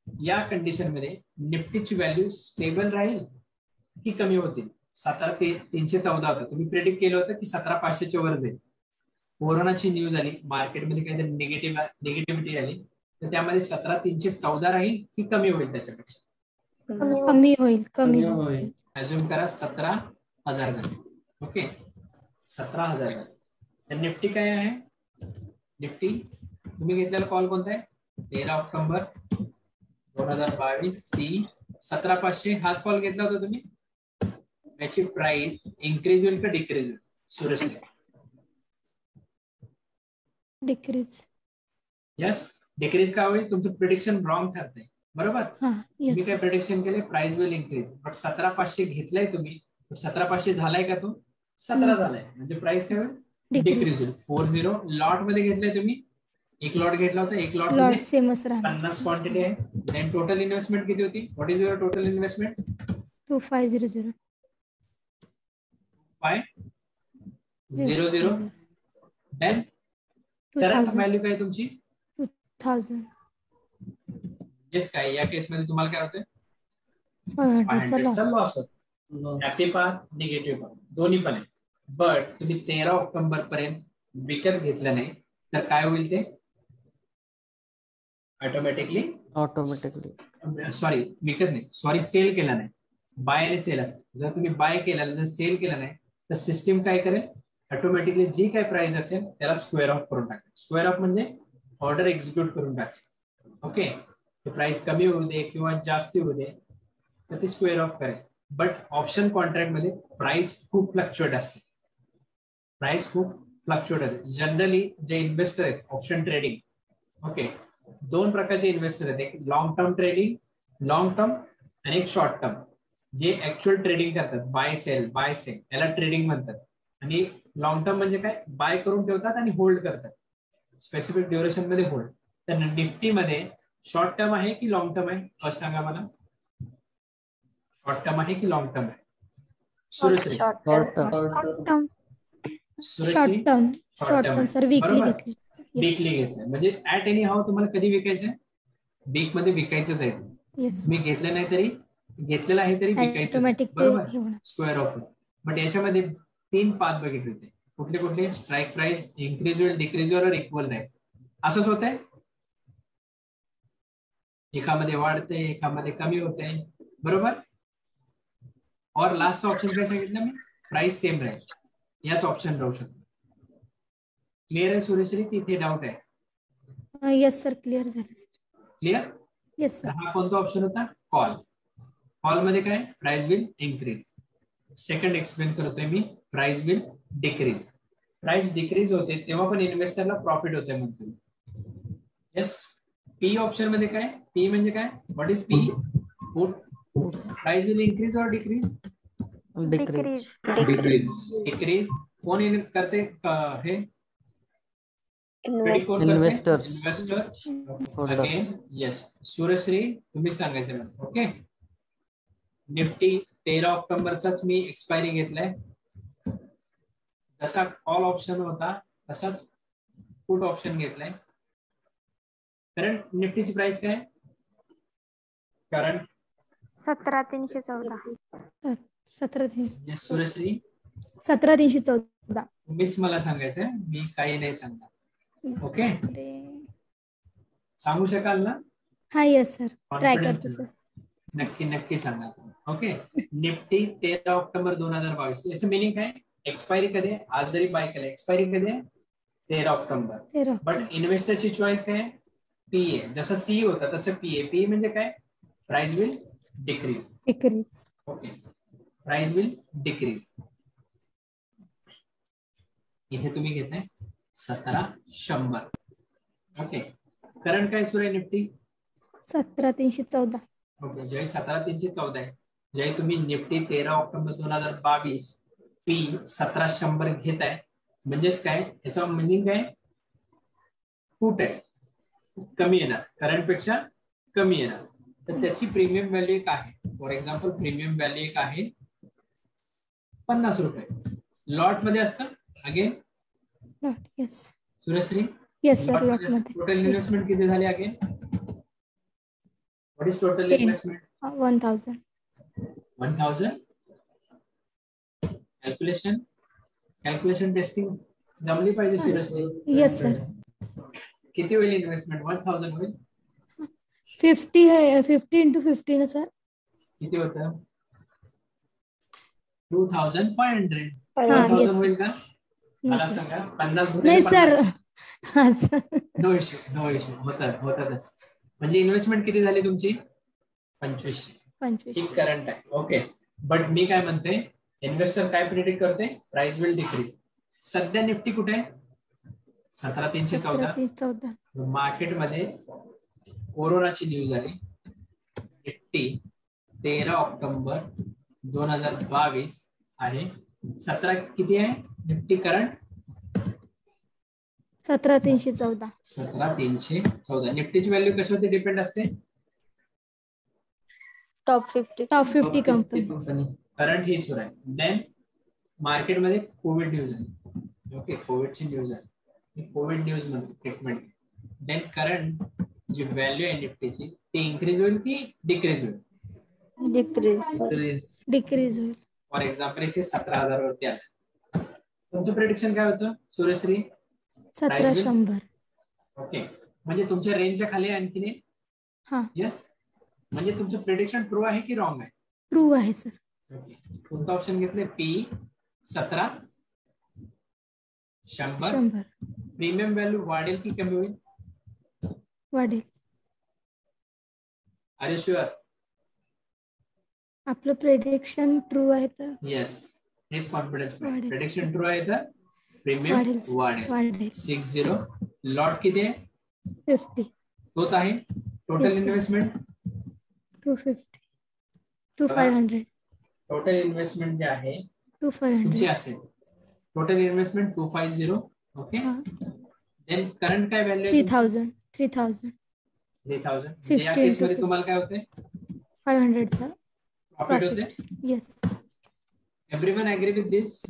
या कंडिशन मध्ये निफ्टीची व्हॅल्यू स्टेबल राहील की कमी होतील? 17,314 होता. तुम्ही प्रेडिक्ट केलं होतं की 17,500च्या वर जाईल. कोरोनाची न्यूज आली, मार्केटमध्ये काहीतरी निगेटिव्हिटी आली, तर त्यामध्ये 17,314 राहील की कमी होईल? त्याच्यापेक्षा कमी होईल. अज्युम करा 17,000 झाले. ओके, 17,000 झाले. तर निफ्टी काय आहे? निफ्टी तुम्ही घेतलेला कॉल कोणता आहे? 13 ऑक्टोबर 2022 सी 17,500 हाच कॉल घेतला होता तुम्ही. याची प्राइस इन्क्रीज होईल का डिक्रीज होईल? सुरेश, डिक्रीज. यस, डिक्रीज का होईल? तुमचं प्रिडिक्शन रॉंग ठरतंय. बरोबर. तुम्ही काय प्रिडिक्शन केले? Price will increase. बट 17,500 घेतलाय तुम्ही, 17,500 झालाय का? तो 17 झालाय, म्हणजे प्राइस काय होईल? डिक्रीज होईल. 40 लॉट मध्ये घेतलाय तुम्ही. एक लॉट घेतला होता, एक लॉट मध्ये सेमच राहणार. 50 क्वांटिटी आहे. देन टोटल इन्व्हेस्टमेंट किती होती? What is your total investment? 2500. 500. Then current value काय तुमची? 2,000. येस, काय या केस मध्ये तुम्हाला काय होतं? 500चा 500चा लॉस. लॉस होतो. हॅपी पाथ, निगेटिव्ह पाथ दोन्ही पण आहे. बट तुम्ही 13 ऑक्टोबर पर्यंत विकत घेतलं नाही तर काय होईल? ते ऑटोमॅटिकली सॉरी विकत नाही, सॉरी सेल केला नाही. बाय आणि सेल असतं. जर तुम्ही बाय केला, जर सेल केला नाही, तर सिस्टीम काय करेल? ऑटोमॅटिकली जी काय प्राइस असेल त्याला स्क्वेअर ऑफ करून टाकेल. स्क्वेअर ऑफ म्हणजे ऑर्डर एक्झिक्यूट करून टाकेल. ओके, प्राइस कमी होऊ दे किंवा जास्ती होऊ दे, तर ते स्क्वेअर ऑफ करेल. बट ऑप्शन कॉन्ट्रॅक्ट मध्ये प्राइस खूप फ्लक्च्युएट असते. जनरली जे इन्व्हेस्टर आहेत ऑप्शन ट्रेडिंग, ओके, दोन प्रकारचे इन्व्हेस्टर आहेत. एक long term trading, long term, आणि एक शॉर्ट टर्म. जे ऍक्च्युअल ट्रेडिंग करतात, बाय सेल याला ट्रेडिंग म्हणतात. आणि लॉंग टर्म म्हणजे काय? बाय करून ठेवतात आणि होल्ड करतात, स्पेसिफिक ड्युरेशन मध्ये होल्ड. तर निफ्टी मध्ये शॉर्ट टर्म आहे की लॉंग टर्म आहे? फर्स्ट सांगा मला. शॉर्ट टर्म आहे की लॉंग टर्म आहे? सुरेश्री. Short term sir. वीकली घेतलं म्हणजे ऍट एनी हाऊ तुम्हाला कधी विकायचं? वीक मध्ये विकायचंच आहे. मी घेतलं नाही तरी, घेतलेलं आहे तरी विकायचं, बरोबर, स्क्वेअर ऑफ. बट याच्यामध्ये 3 पाथ बघितले होते. कुठले कुठले? स्ट्राईक प्राइस, इन्क्रीज होईल, डिक्रीज होईल, इक्वल राहील. असंच होत आहे. एकामध्ये वाढते, एकामध्ये कमी होते, बरोबर. और लास्ट ऑप्शन काय सांगितलं मी? प्राइस सेम राहील. याच ऑप्शन राहू शकतो. क्लिअर आहे सुरेश्री? तिथे डाऊट आहे? येस सर, क्लिअर झालं सर. क्लिअर? Yes sir. हा कोणता ऑप्शन होता? कॉल. कॉल मध्ये काय? Price will increase. Second explain करतोय मी, price will decrease. Price decrease होते तेव्हा पण इन्व्हेस्टरला प्रॉफिट होते म्हणतो. येस. पी ऑप्शन मध्ये काय? पी म्हणजे काय? What is P? Put. Price will increase और डिक्रीज? डिक्रीज. कोण करते हे? इन्व्हेस्टर. Again yes. सुरेश्री तुम्ही सांगायचं मला. ओके. निफ्टी 13 ऑक्टोबरचाच मी एक्सपायरी घेतलाय. जसा कॉल ऑप्शन होता तसाच पुट ऑप्शन घेतलाय. करंट निफ्टीची प्राइस काय? करंट 17,314. 17,314. सुरेश्री 17,314. तुम्हीच मला सांगायचं, मी काही नाही सांगणार. ओके, सांगू शकाल ना? हा येस सर, ट्राय करतो सर. नक्की सांगा. ओके. Nifty 13 October 2022. याचं मिनिंग काय? एक्सपायरी कधी? आज जरी बाय केलं, एक्सपायरी कधी? 13 ऑक्टोबर. बट इन्व्हेस्टरची चॉईस काय? पीए, जसं सी होता तसं पीए. पीए म्हणजे काय? Price will decrease. Decrease. Okay, price will decrease. इथे तुम्ही घेताय 1700. ओके, करंट काय सुरू आहे निफ्टी? 17,314. ओके, ज्यावेळी 17,314 आहे, ज्यावेळी तुम्ही निफ्टी 13 ऑक्टोबर 2022 पी 1700 घेताय, म्हणजेच काय याचा मिनिंग काय? फूट आहे, कमी येणार, करंट पेक्षा कमी येणार. तर त्याची प्रीमियम व्हॅल्यू एक आहे. फॉर एक्झाम्पल प्रीमियम व्हॅल्यू एक आहे 50 रुपये. लॉट मध्ये असतं again lot. Yes. Sureshri, yes sir, lot मध्ये. टोटल इन्व्हेस्टमेंट किती झाली again? What is total investment? 1,000. 1,000. Calculation testing जमली पाहिजे सुरेश्री. Yes sir. किती होईल इन्व्हेस्टमेंट? 1,000 होईल. 50 है, 50 into 50 ना सर. किती होतं? 2,500. हाँ, 1,000 yes. होईल का? No, मला sir. सांगा. 50 नाही सर. हाँ सर. नो इश्यू होतातच. म्हणजे इन्व्हेस्टमेंट किती झाली तुमची? 2500. 25. ही करंट आहे. ओके, बट मी काय म्हणते, इन्व्हेस्टर काय प्रिडिक्ट करते? Price will decrease. सध्या निफ्टी कुठे आहे? 17,314. 17,314. मार्केटमध्ये कोरोनाची न्यूज आली. निफ्टी 13 ऑक्टोबर 2022 आहे. 17 किती आहे निफ्टी करंट? 17,314. 17,314. निफ्टीची व्हॅल्यू कशावरती डिपेंड असते? टॉप 50. Top 50 company. करंट ही सुरू आहे. देन मार्केटमध्ये कोविड न्यूज आली. ओके, कोविडची न्यूज आली. कोविड न्यूज मध्ये ट्रीटमेंट. देन करंट जी व्हॅल्यू आहे निफ्टीची ती इन्क्रीज होईल की डिक्रीज होईल? डिक्रीज होईल. फॉर एक्झाम्पल इथे 17,000 वरती आलं. तुमचं प्रेडिक्शन काय होतं सुरेश्री? 1,700. ओके, म्हणजे तुमच्या रेंजच्या खाली आणखीन एक. हा. यस, म्हणजे तुमचं प्रेडिक्शन ट्रू आहे की रॉंग आहे? ट्रू आहे सर. ओके, कोणतं ऑप्शन घेतले? पी 1700. प्रीमियम व्हॅल्यू वाढेल की कमी होईल? वाढेल. Are you sure? आपलं प्रेडिक्शन ट्रू आहे तर येस, हेच कॉन्फिडन्स. वाढेल. प्रेडिक्शन ट्रू आहे तर प्रीमियम वाढेल. वाढेल. 60. लॉट किती आहे? 50. तोच आहे. Total Yes, sir. Investment 250. 2,500. Total investment जे आहे 2,500. तुमची असेल. Total investment 250. Okay, then current काय व्हॅल्यू? 3,000. 3,000. 3,000. या 60 केस मध्ये into तुम्हाला काय होते? 500 सर. प्रॉफिट होते. Yes. Everyone agree with this?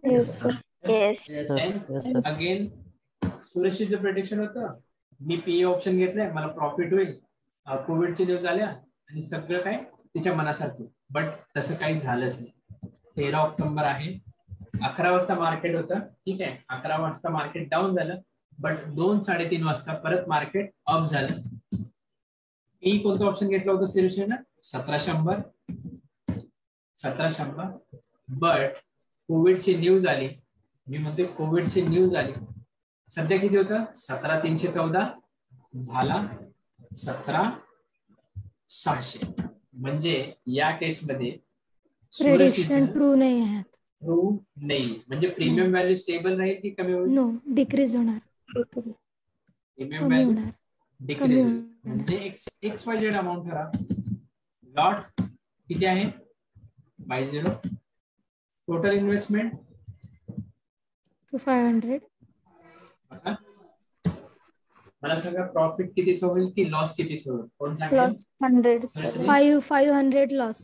Yes. Yes, sir. Again सुरेशचं प्रेडिक्शन होतं, मी पीए ऑप्शन घेतलंय, मला प्रॉफिट होईल. कोविडची न्यूज आल्या आणि सगळं काय तिच्या मनासारखं. बट तसं काही झालंच नाही. 13 ऑक्टोबर आहे, 11 वाजता मार्केट होतं. ठीक आहे, 11 वाजता मार्केट डाऊन झालं. बट 2-3:30 वाजता परत मार्केट अप झालं. मी कोणतं ऑप्शन घेतलं होतं सुरेशनं? 1700. बट कोविडची न्यूज आली. मी म्हणते कोविडची न्यूज आली. सध्या किती होतं? 17,314 झाला 17,600. म्हणजे या केसमध्ये प्रेडिक्शन ट्रू नाही आहे. ट्रू नाही. म्हणजे प्रीमियम व्हॅल्यू स्टेबल राहील की कमी होईल? नो, डिक्रीज होणार. प्रीमियम कमी व्हॅल्यू होणार. डिक्रीज होईल. म्हणजे XYZ अमाऊंट करा. लॉट किती आहे? 50. Total investment 500. मला सांगा प्रॉफिट कितीच होईल की लॉस कितीच होईल? कोण सांगेल? 500 loss.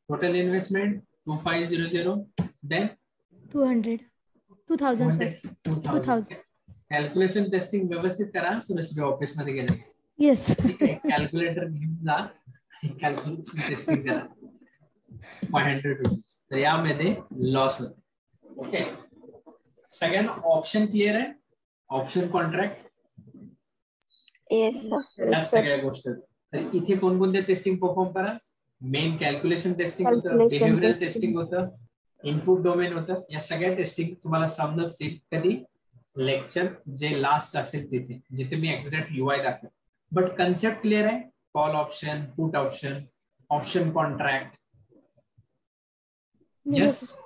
Total investment 2,500. Then 200. 2,000 sir. 2,000. Calculation testing व्यवस्थित करा. सुरेश ऑफिस मध्ये गेले. येस. ठीक आहे, कॅल्क्युलेटर घेऊन जा आणि कॅल्क्युलेशन टेस्टिंग करा. 500 रुपीज. तर यामध्ये लॉस होतो. ओके, सगळ्यांना ऑप्शन क्लिअर आहे? ऑप्शन कॉन्ट्रॅक्ट येस या सगळ्या गोष्टी. तर इथे कोणकोणते टेस्टिंग परफॉर्म करा? मेन कॅल्क्युलेशन टेस्टिंग होतं, बिहेवियरल टेस्टिंग होतं, इनपुट डोमेन होतं. या सगळ्या टेस्टिंग तुम्हाला समजतील कधी? लेक्चर जे लास्ट असेल तिथे, जिथे मी एक्झॅक्ट UI दाखवेल. बट कन्सेप्ट क्लिअर आहे. Call option, put option, option contract. Yes.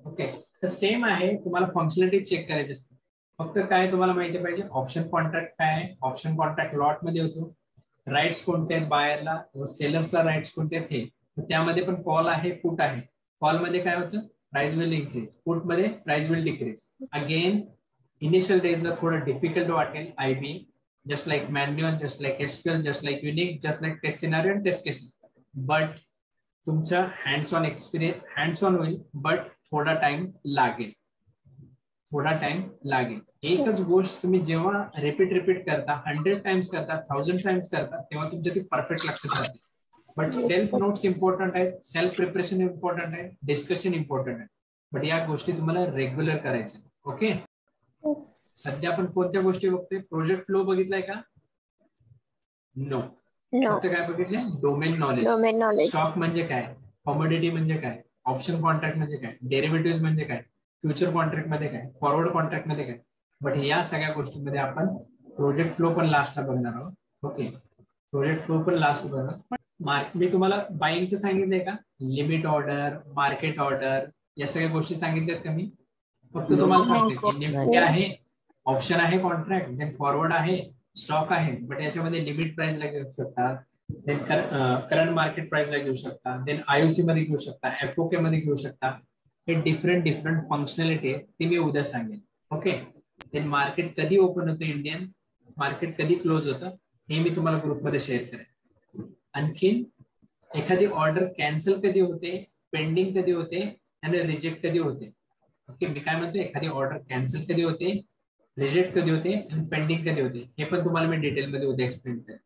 Okay. तर सेम आहे. तुम्हाला फंक्शनॅलिटी चेक करायची असते. फक्त काय तुम्हाला माहिती पाहिजे, ऑप्शन कॉन्ट्रॅक्ट काय आहे. ऑप्शन कॉन्ट्रॅक्ट लॉट मध्ये होतो. राईट्स कोणते आहेत बायरला, सेलर्सला राईट्स कोणते आहेत हे. त्यामध्ये पण कॉल आहे, पुट आहे. कॉल मध्ये काय होतं, प्राइस विल इन्क्रीज. पुट मध्ये price will decrease. Again initial डेजला थोडं डिफिकल्ट वाटेल IB, just like manual, just like SQL, just like Unix, just like test scenario and test cases. But तुमचा hands on experience, hands on होईल, but थोडा time लागेल. थोडा time लागेल. एकच गोष्ट तुम्ही जेव्हा रिपीट करता, 100 टाइम्स करता, 1000 टाइम्स करता, तेव्हा तुमच्या ती परफेक्ट लक्षात राहते. बट सेल्फ नोट्स इम्पॉर्टंट आहेत, सेल्फ प्रिपरेशन इम्पॉर्टंट आहे, डिस्कशन इम्पॉर्टंट आहे. बट या गोष्टी तुम्हाला रेग्युलर करायच्या. ओके. सध्या आपण कोणत्या गोष्टी बघतोय, प्रोजेक्ट फ्लो बघितलाय का? नो. फक्त काय बघितलंय, डोमेन नॉलेज. स्टॉक म्हणजे काय, कॉमोडिटी म्हणजे काय, ऑप्शन कॉन्ट्रॅक्ट म्हणजे काय, डेरिव्हेटिव्ह म्हणजे काय, फ्युचर कॉन्ट्रॅक्ट मध्ये काय, फॉरवर्ड कॉन्ट्रॅक्ट मध्ये काय. बट या सगळ्या गोष्टींमध्ये आपण प्रोजेक्ट फ्लो पण लास्टला बघणार आहोत. ओके. प्रोजेक्ट फ्लो पण लास्ट बघणार. मी तुम्हाला बाईंगचं सांगितलंय का, लिमिट ऑर्डर, मार्केट ऑर्डर, या सगळ्या गोष्टी सांगितल्यात का मी? फक्त तुम्हाला सांगते की निफ्टी आहे, ऑप्शन आहे कॉन्ट्रॅक्ट, देन फॉरवर्ड आहे, स्टॉक आहे. बट याच्यामध्ये लिमिट प्राइसला घेऊ शकता, देन करंट मार्केट प्राइसला घेऊ शकता, देन IOC मध्ये घेऊ शकता, FOK मध्ये घेऊ शकता. हे डिफरंट फंक्शनॅलिटी आहे, ती मी उद्या सांगेन. ओके. देन मार्केट कधी ओपन होतं, इंडियन मार्केट कधी क्लोज होतं, हे मी तुम्हाला ग्रुपमध्ये शेअर करेन. आणखीन एखादी ऑर्डर कॅन्सल कधी होते, पेंडिंग कधी होते आणि रिजेक्ट कधी होते. ओके. मी काय म्हणतो, एखादी ऑर्डर कॅन्सल कधी होते, रिजेक्ट कधी होते आणि पेंडिंग कधी होते, हे पण तुम्हाला मी डिटेलमध्ये उद्या एक्सप्लेन करेन.